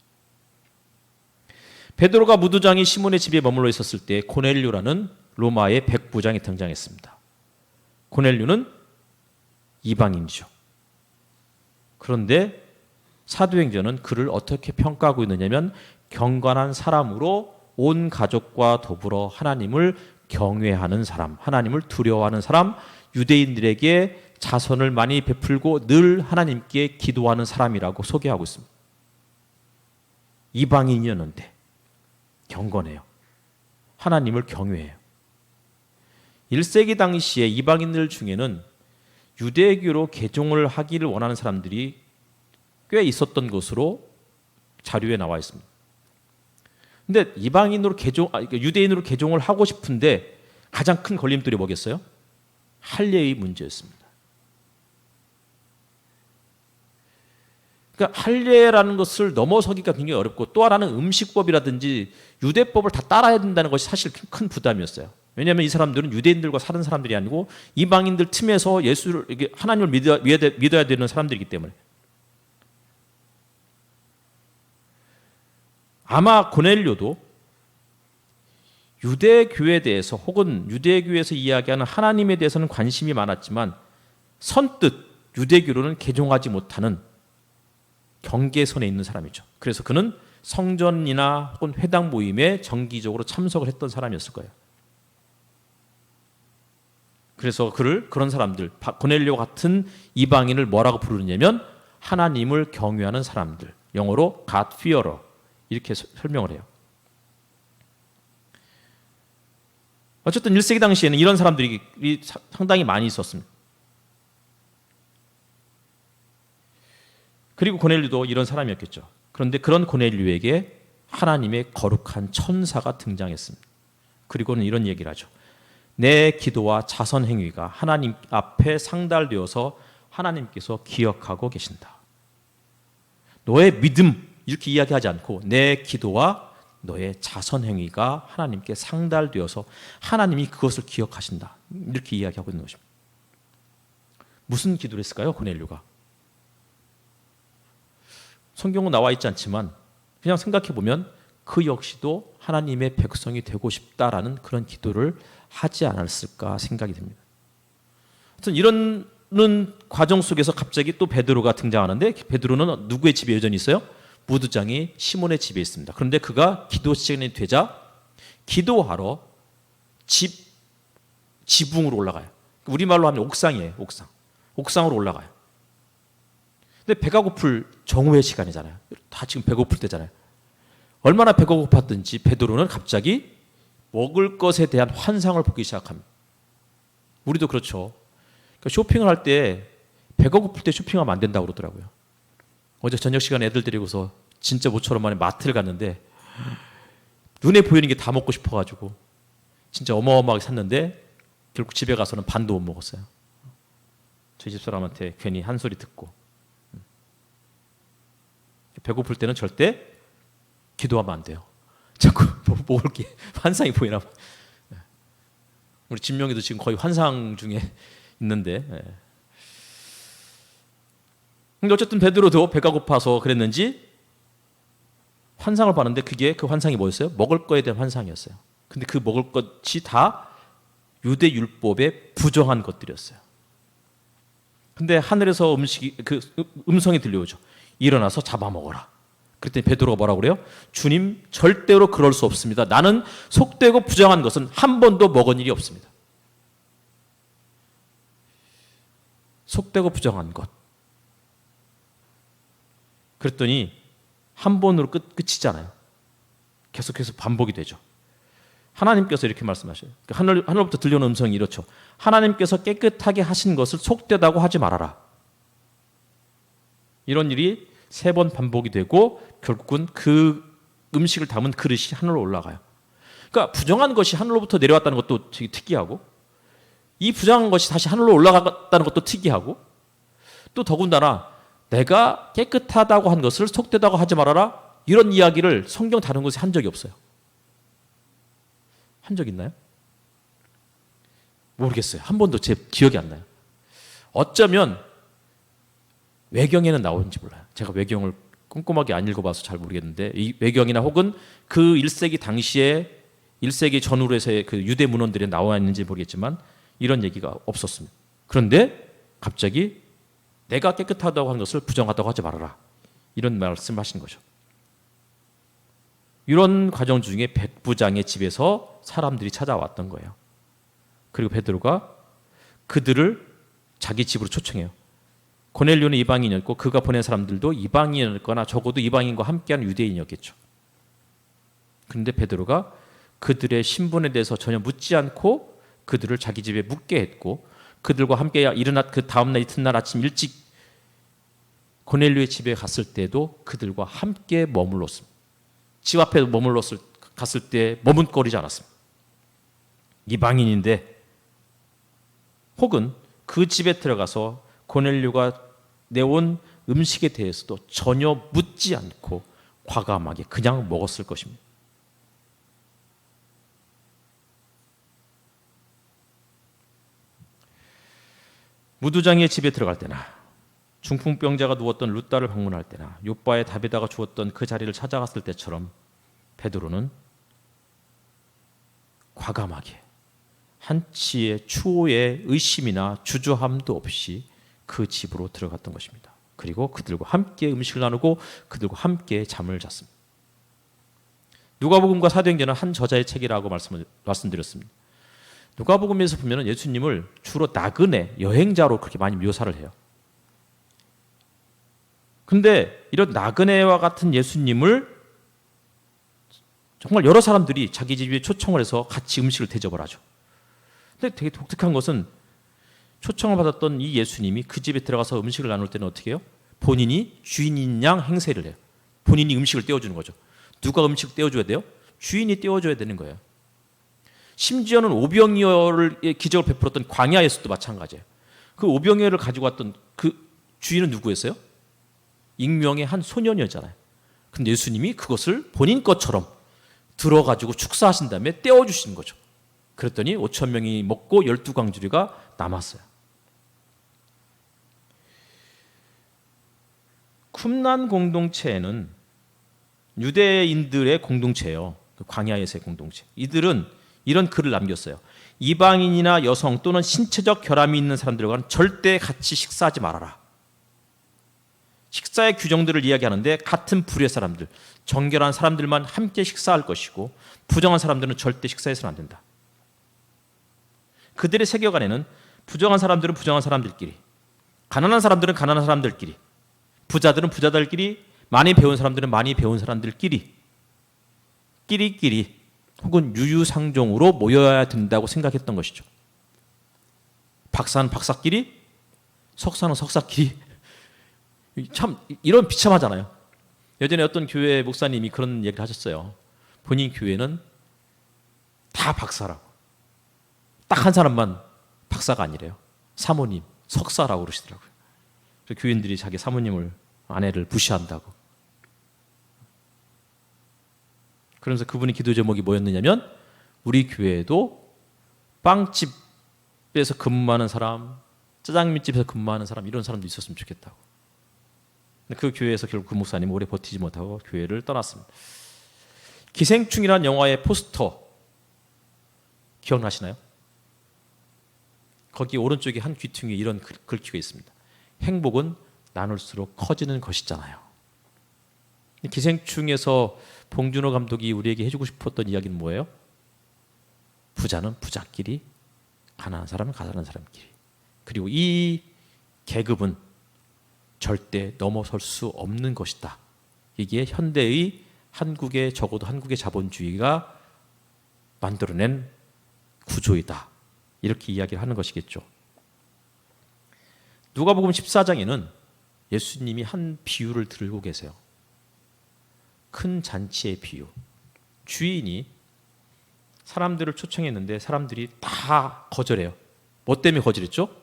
베드로가 무두장이 시몬의 집에 머물러 있었을 때 고넬료라는 로마의 백부장이 등장했습니다. 고넬료는 이방인이죠. 그런데 사도행전은 그를 어떻게 평가하고 있느냐면 경건한 사람으로 온 가족과 더불어 하나님을 경외하는 사람, 하나님을 두려워하는 사람, 유대인들에게 자선을 많이 베풀고 늘 하나님께 기도하는 사람이라고 소개하고 있습니다. 이방인이었는데 경건해요. 하나님을 경외해요. 1세기 당시에 이방인들 중에는 유대교로 개종을 하기를 원하는 사람들이 꽤 있었던 것으로 자료에 나와 있습니다. 근데 유대인으로 개종을 하고 싶은데 가장 큰 걸림돌이 뭐겠어요? 할례의 문제였습니다. 그러니까 할례라는 것을 넘어서기가 굉장히 어렵고, 또 하나는 음식법이라든지 유대법을 다 따라야 된다는 것이 사실 큰 부담이었어요. 왜냐하면 이 사람들은 유대인들과 사는 사람들이 아니고 이방인들 틈에서 하나님을 믿어야 되는 사람들이기 때문에. 아마 고넬료도 유대교에 대해서 혹은 유대교에서 이야기하는 하나님에 대해서는 관심이 많았지만 선뜻 유대교로는 개종하지 못하는 경계선에 있는 사람이죠. 그래서 그는 성전이나 혹은 회당 모임에 정기적으로 참석을 했던 사람이었을 거예요. 그래서 그런 사람들, 고넬료 같은 이방인을 뭐라고 부르냐면 하나님을 경외하는 사람들, 영어로 God fearer 이렇게 설명을 해요. 어쨌든 1세기 당시에는 이런 사람들이 상당히 많이 있었습니다. 그리고 고넬료도 이런 사람이었겠죠. 그런데 그런 고넬료에게 하나님의 거룩한 천사가 등장했습니다. 그리고는 이런 얘기를 하죠. 내 기도와 자선 행위가 하나님 앞에 상달되어서 하나님께서 기억하고 계신다. 너의 믿음 이렇게 이야기하지 않고 내 기도와 너의 자선 행위가 하나님께 상달되어서 하나님이 그것을 기억하신다. 이렇게 이야기하고 있는 것입니다. 무슨 기도를 했을까요? 고넬료가. 성경은 나와 있지 않지만 그냥 생각해 보면 그 역시도 하나님의 백성이 되고 싶다라는 그런 기도를 하지 않았을까 생각이 듭니다. 하여튼 이런 과정 속에서 갑자기 또 베드로가 등장하는데, 베드로는 누구의 집에 여전히 있어요? 무두장이 시몬의 집에 있습니다. 그런데 그가 기도 시간이 되자 기도하러 지붕으로 올라가요. 우리말로 하면 옥상이에요. 옥상으로 올라가요. 근데 배가 고플 정오의 시간이잖아요. 다 지금 배고플 때잖아요. 얼마나 배가 고팠든지 베드로는 갑자기 먹을 것에 대한 환상을 보기 시작합니다. 우리도 그렇죠. 그러니까 쇼핑을 할 때 배가 고플 때 쇼핑하면 안 된다고 그러더라고요. 어제 저녁 시간에 애들 데리고서 진짜 모처럼 만에 마트를 갔는데 눈에 보이는 게 다 먹고 싶어가지고 진짜 어마어마하게 샀는데 결국 집에 가서는 반도 못 먹었어요. 저희 집사람한테 괜히 한 소리 듣고. 배고플 때는 절대 기도하면 안 돼요. 자꾸 먹을 게 환상이 보이나 봐. 우리 진명이도 지금 거의 환상 중에 있는데. 근데 어쨌든 베드로도 배가 고파서 그랬는지 환상을 봤는데 그 환상이 뭐였어요? 먹을 거에 대한 환상이었어요. 근데 그 먹을 것이 다 유대 율법에 부정한 것들이었어요. 근데 하늘에서 음성이 들려오죠. 일어나서 잡아먹어라. 그랬더니 베드로가 뭐라고 그래요? 주님, 절대로 그럴 수 없습니다. 나는 속되고 부정한 것은 한 번도 먹은 일이 없습니다. 속되고 부정한 것. 그랬더니 한 번으로 끝이잖아요. 계속해서 반복이 되죠. 하나님께서 이렇게 말씀하셔요. 하늘로부터 들려오는 음성이 이렇죠. 하나님께서 깨끗하게 하신 것을 속되다고 하지 말아라. 이런 일이 3번 반복이 되고 결국은 그 음식을 담은 그릇이 하늘로 올라가요. 그러니까 부정한 것이 하늘로부터 내려왔다는 것도 되게 특이하고, 이 부정한 것이 다시 하늘로 올라갔다는 것도 특이하고, 또 더군다나 내가 깨끗하다고 한 것을 속되다고 하지 말아라, 이런 이야기를 성경 다른 곳에 한 적이 없어요. 한 적 있나요? 모르겠어요. 한 번도 제 기억이 안 나요. 어쩌면 외경에는 나오는지 몰라요. 제가 외경을 꼼꼼하게 안 읽어봐서 잘 모르겠는데, 이 외경이나 혹은 그 1세기 당시에 1세기 전후로 해서의 그 유대 문헌들에 나와 있는지 모르겠지만 이런 얘기가 없었습니다. 그런데 갑자기 내가 깨끗하다고 한 것을 부정하다고 하지 말아라, 이런 말씀하신 거죠. 이런 과정 중에 백부장의 집에서 사람들이 찾아왔던 거예요. 그리고 베드로가 그들을 자기 집으로 초청해요. 고넬료는 이방인이었고 그가 보낸 사람들도 이방인이었거나 적어도 이방인과 함께한 유대인이었겠죠. 그런데 베드로가 그들의 신분에 대해서 전혀 묻지 않고 그들을 자기 집에 묵게 했고, 그들과 함께 일어났 그 다음날 이튿날 아침 일찍 고넬료의 집에 갔을 때도 그들과 함께 머물렀습니다. 집 앞에 갔을 때 머뭇거리지 않았습니다. 이방인인데, 혹은 그 집에 들어가서 고넬료가 내온 음식에 대해서도 전혀 묻지 않고 과감하게 그냥 먹었을 것입니다. 무두장이의 집에 들어갈 때나, 중풍병자가 누웠던 룻다를 방문할 때나, 욥바의 다비다가 주었던 그 자리를 찾아갔을 때처럼 베드로는 과감하게 한치의 추호의 의심이나 주저함도 없이 그 집으로 들어갔던 것입니다. 그리고 그들과 함께 음식을 나누고 그들과 함께 잠을 잤습니다. 누가복음과 사도행전은 한 저자의 책이라고 말씀드렸습니다. 누가복음에서 보면 예수님을 주로 나그네, 여행자로 그렇게 많이 묘사를 해요. 근데 이런 나그네와 같은 예수님을 정말 여러 사람들이 자기 집에 초청을 해서 같이 음식을 대접을 하죠. 근데 되게 독특한 것은 초청을 받았던 이 예수님이 그 집에 들어가서 음식을 나눌 때는 어떻게 해요? 본인이 주인인 양 행세를 해요. 본인이 음식을 떼어주는 거죠. 누가 음식을 떼어줘야 돼요? 주인이 떼어줘야 되는 거예요. 심지어는 오병이어를 기적을 베풀었던 광야에서도 마찬가지예요. 그 오병이어를 가지고 왔던 그 주인은 누구였어요? 익명의 한 소년이었잖아요. 근데 예수님이 그것을 본인 것처럼 들어가지고 축사하신 다음에 떼어주신 거죠. 그랬더니 5천 명이 먹고 12광주리가 남았어요. 쿰란 공동체는 유대인들의 공동체예요. 그 광야에서의 공동체. 이들은 이런 글을 남겼어요. 이방인이나 여성 또는 신체적 결함이 있는 사람들과는 절대 같이 식사하지 말아라. 식사의 규정들을 이야기하는데, 같은 부류의 사람들, 정결한 사람들만 함께 식사할 것이고 부정한 사람들은 절대 식사해서는 안 된다. 그들의 세계관에는 부정한 사람들은 부정한 사람들끼리, 가난한 사람들은 가난한 사람들끼리, 부자들은 부자들끼리, 많이 배운 사람들은 많이 배운 사람들끼리, 끼리끼리 혹은 유유상종으로 모여야 된다고 생각했던 것이죠. 박사는 박사끼리, 석사는 석사끼리. 참 이런 비참하잖아요. 예전에 어떤 교회 목사님이 그런 얘기를 하셨어요. 본인 교회는 다 박사라고, 딱 한 사람만 박사가 아니래요. 사모님, 석사라고 그러시더라고요. 그래서 교인들이 자기 사모님을, 아내를 무시한다고. 그러면서 그분의 기도 제목이 뭐였느냐면, 우리 교회에도 빵집에서 근무하는 사람, 짜장면집에서 근무하는 사람, 이런 사람도 있었으면 좋겠다고. 그 교회에서 결국 그 목사님 오래 버티지 못하고 교회를 떠났습니다. 기생충이라는 영화의 포스터 기억나시나요? 거기 오른쪽에 한 귀퉁이에 이런 글귀가 있습니다. 행복은 나눌수록 커지는 것이잖아요. 기생충에서 봉준호 감독이 우리에게 해주고 싶었던 이야기는 뭐예요? 부자는 부자끼리, 가난한 사람은 가난한 사람끼리. 그리고 이 계급은 절대 넘어설 수 없는 것이다. 이게 현대의 한국의, 적어도 한국의 자본주의가 만들어낸 구조이다. 이렇게 이야기를 하는 것이겠죠. 누가복음 14장에는 예수님이 한 비유를 들고 계세요. 큰 잔치의 비유. 주인이 사람들을 초청했는데 사람들이 다 거절해요. 뭐 때문에 거절했죠?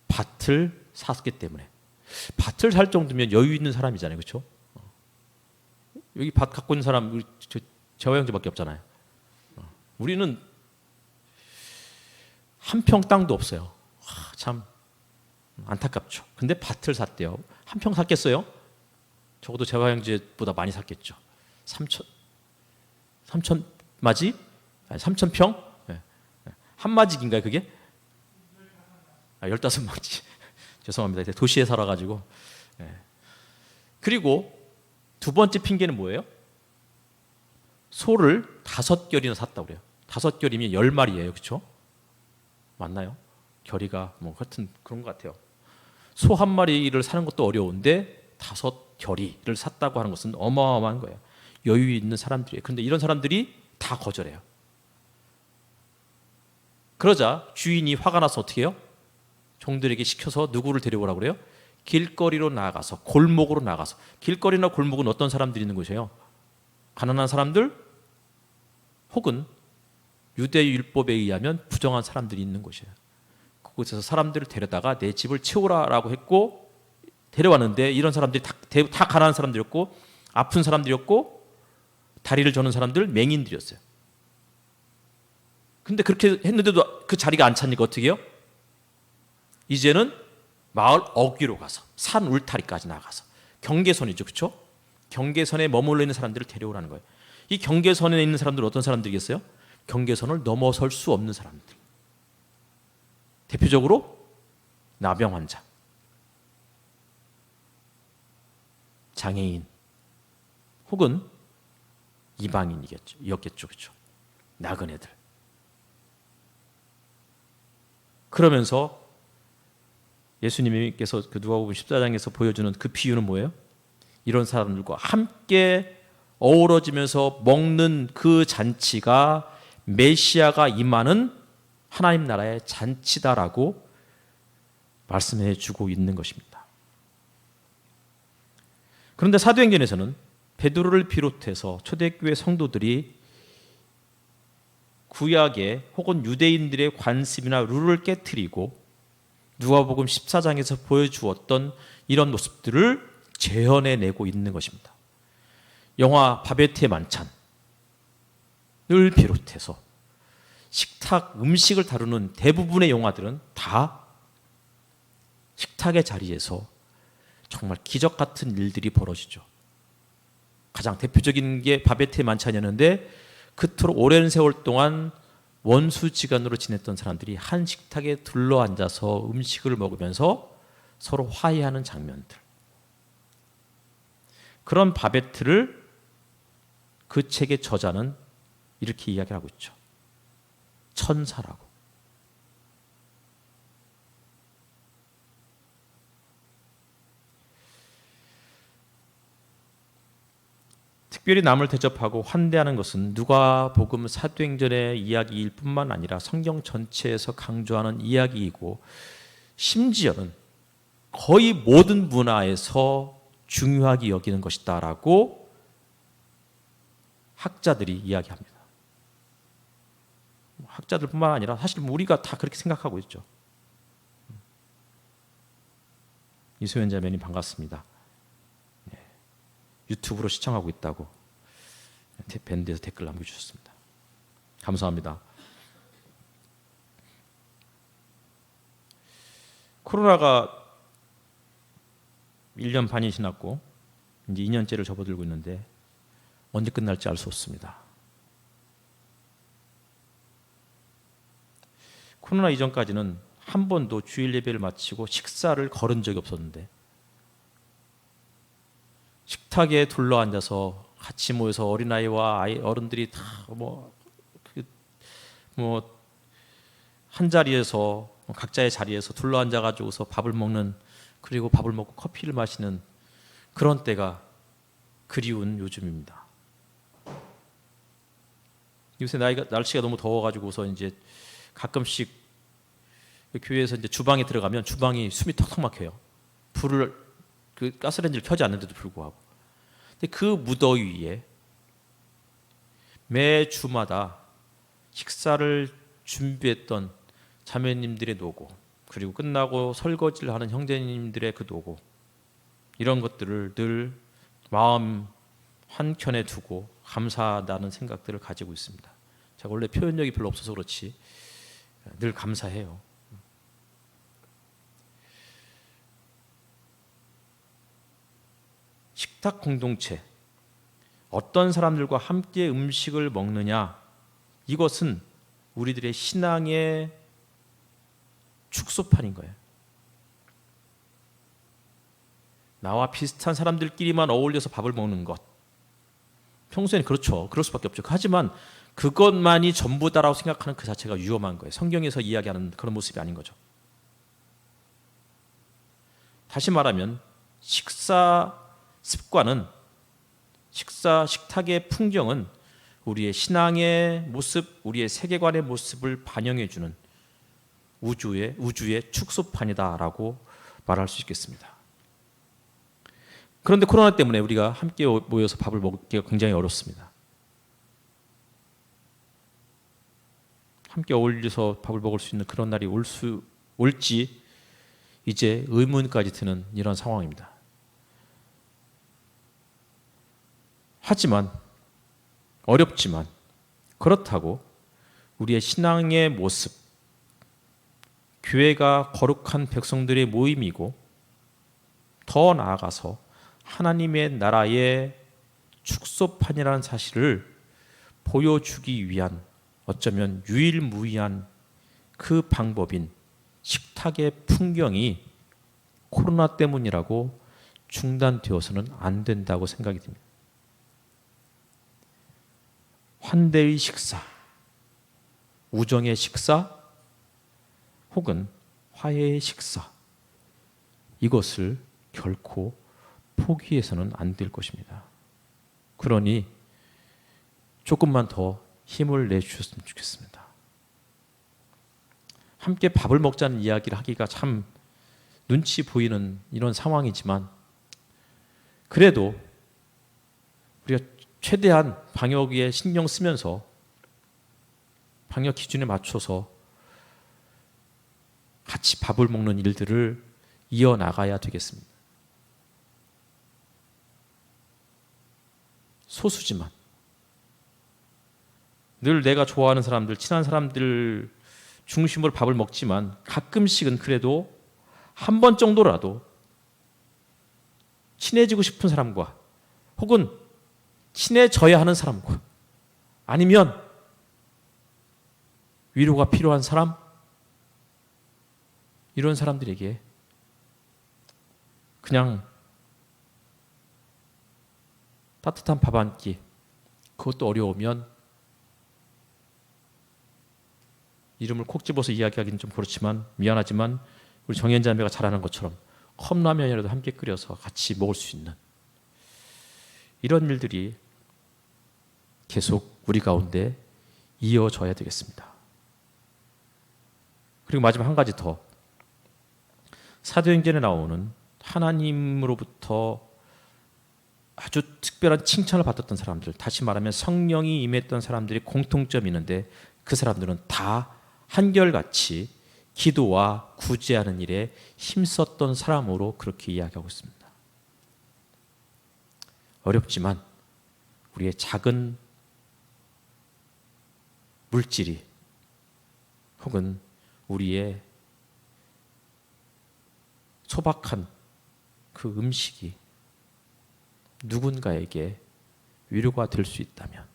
밭을 샀기 때문에. 밭을 살 정도면 여유 있는 사람이잖아요, 그렇죠? 여기 밭 갖고 있는 사람 우리 재화 형제밖에 없잖아요. 우리는 한 평 땅도 없어요. 참 안타깝죠. 근데 밭을 샀대요. 한 평 샀겠어요? 적어도 재화 형제보다 많이 샀겠죠. 3천 마지? 아니 3천 평? 네. 한 마지인가요, 그게? 15마지. 죄송합니다. 도시에 살아가지고. 네. 그리고 두 번째 핑계는 뭐예요? 소를 5결이나 샀다고 그래요. 5결이면 10마리예요. 그렇죠? 맞나요? 결이가 뭐 하여튼 그런 것 같아요. 소 한 마리를 사는 것도 어려운데 5결이를 샀다고 하는 것은 어마어마한 거예요. 여유 있는 사람들이에요. 그런데 이런 사람들이 다 거절해요. 그러자 주인이 화가 나서 어떻게 해요? 종들에게 시켜서 누구를 데려오라고 그래요? 길거리로 나가서, 골목으로 나가서. 길거리나 골목은 어떤 사람들이 있는 곳이에요? 가난한 사람들 혹은 유대율법에 의하면 부정한 사람들이 있는 곳이에요. 그곳에서 사람들을 데려다가 내 집을 채우라라고 했고 데려왔는데 이런 사람들이 다 가난한 사람들이었고 아픈 사람들이었고 다리를 저는 사람들 맹인들이었어요. 근데 그렇게 했는데도 그 자리가 안 차니까 어떻게 해요? 이제는 마을 어귀로 가서 산 울타리까지 나가서 경계선이죠. 그렇죠? 경계선에 머물러 있는 사람들을 데려오라는 거예요. 이 경계선에 있는 사람들은 어떤 사람들이겠어요? 경계선을 넘어설 수 없는 사람들. 대표적으로 나병 환자, 장애인 혹은 이방인이었겠죠. 그렇죠? 나그네들. 그러면서 예수님께서 그 누가복음 14장에서 보여주는 그 비유는 뭐예요? 이런 사람들과 함께 어우러지면서 먹는 그 잔치가 메시아가 임하는 하나님 나라의 잔치다라고 말씀해 주고 있는 것입니다. 그런데 사도행전에서는 베드로를 비롯해서 초대교회 성도들이 구약의 혹은 유대인들의 관습이나 룰을 깨트리고 누가복음 14장에서 보여주었던 이런 모습들을 재현해내고 있는 것입니다. 영화 바베트의 만찬을 비롯해서 식탁, 음식을 다루는 대부분의 영화들은 다 식탁의 자리에서 정말 기적 같은 일들이 벌어지죠. 가장 대표적인 게 바베트의 만찬이었는데 그토록 오랜 세월 동안 원수지간으로 지냈던 사람들이 한 식탁에 둘러앉아서 음식을 먹으면서 서로 화해하는 장면들. 그런 바베트를 그 책의 저자는 이렇게 이야기하고 있죠. 천사라고. 특별히 남을 대접하고 환대하는 것은 누가복음 사도행전의 이야기일 뿐만 아니라 성경 전체에서 강조하는 이야기이고 심지어는 거의 모든 문화에서 중요하게 여기는 것이다라고 학자들이 이야기합니다. 학자들뿐만 아니라 사실 우리가 다 그렇게 생각하고 있죠. 이소연 자매님 반갑습니다. 유튜브로 시청하고 있다고 밴드에서 댓글 남겨주셨습니다. 감사합니다. 코로나가 1년 반이 지났고 이제 2년째를 접어들고 있는데 언제 끝날지 알 수 없습니다. 코로나 이전까지는 한 번도 주일 예배를 마치고 식사를 거른 적이 없었는데 식탁에 둘러앉아서 같이 모여서 어린아이와 어른들이 다 한 자리에서 각자의 자리에서 둘러앉아 가지고서 밥을 먹는, 그리고 밥을 먹고 커피를 마시는 그런 때가 그리운 요즘입니다. 요새 날씨가 너무 더워가지고서 이제 가끔씩 교회에서 이제 주방에 들어가면 주방이 숨이 턱턱 막혀요. 그 가스레인지를 켜지 않는데도 불구하고. 근데 그 무더위에 매 주마다 식사를 준비했던 자매님들의 노고, 그리고 끝나고 설거지를 하는 형제님들의 그 노고, 이런 것들을 늘 마음 한켠에 두고 감사하다는 생각들을 가지고 있습니다. 제가 원래 표현력이 별로 없어서 그렇지 늘 감사해요. 식탁 공동체, 어떤 사람들과 함께 음식을 먹느냐, 이것은 우리들의 신앙의 축소판인 거예요. 나와 비슷한 사람들끼리만 어울려서 밥을 먹는 것, 평소에는 그렇죠. 그럴 수밖에 없죠. 하지만 그것만이 전부다라고 생각하는 그 자체가 위험한 거예요. 성경에서 이야기하는 그런 모습이 아닌 거죠. 다시 말하면 식사 습관은, 식탁의 풍경은 우리의 신앙의 모습, 우리의 세계관의 모습을 반영해주는 우주의 축소판이다라고 말할 수 있겠습니다. 그런데 코로나 때문에 우리가 함께 모여서 밥을 먹기가 굉장히 어렵습니다. 함께 어울려서 밥을 먹을 수 있는 그런 날이 올지 이제 의문까지 드는 이런 상황입니다. 하지만 어렵지만 그렇다고 우리의 신앙의 모습, 교회가 거룩한 백성들의 모임이고 더 나아가서 하나님의 나라의 축소판이라는 사실을 보여주기 위한 어쩌면 유일무이한 그 방법인 식탁의 풍경이 코로나 때문이라고 중단되어서는 안 된다고 생각이 듭니다. 환대의 식사, 우정의 식사, 혹은 화해의 식사, 이것을 결코 포기해서는 안 될 것입니다. 그러니 조금만 더 힘을 내주셨으면 좋겠습니다. 함께 밥을 먹자는 이야기를 하기가 참 눈치 보이는 이런 상황이지만 그래도 우리가 최대한 방역에 신경 쓰면서 방역 기준에 맞춰서 같이 밥을 먹는 일들을 이어나가야 되겠습니다. 소수지만 늘 내가 좋아하는 사람들, 친한 사람들 중심으로 밥을 먹지만 가끔씩은 그래도 한 번 정도라도 친해지고 싶은 사람과 혹은 친해져야 하는 사람과 아니면 위로가 필요한 사람, 이런 사람들에게 그냥 따뜻한 밥 한 끼, 그것도 어려우면 이름을 콕 집어서 이야기하기는 좀 그렇지만 미안하지만 우리 정현자매가 잘하는 것처럼 컵라면이라도 함께 끓여서 같이 먹을 수 있는 이런 일들이 계속 우리 가운데 이어져야 되겠습니다. 그리고 마지막 한 가지 더, 사도행전에 나오는 하나님으로부터 아주 특별한 칭찬을 받았던 사람들, 다시 말하면 성령이 임했던 사람들이 공통점이 있는데 그 사람들은 다 한결같이 기도와 구제하는 일에 힘썼던 사람으로 그렇게 이야기하고 있습니다. 어렵지만 우리의 작은 물질이 혹은 우리의 소박한 그 음식이 누군가에게 위로가 될 수 있다면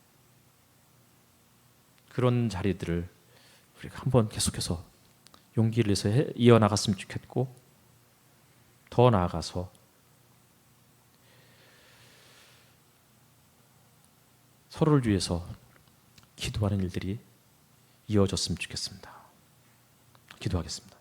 그런 자리들을 우리가 한번 계속해서 용기를 내서 이어나갔으면 좋겠고, 더 나아가서 서로를 위해서 기도하는 일들이 이어졌으면 좋겠습니다. 기도하겠습니다.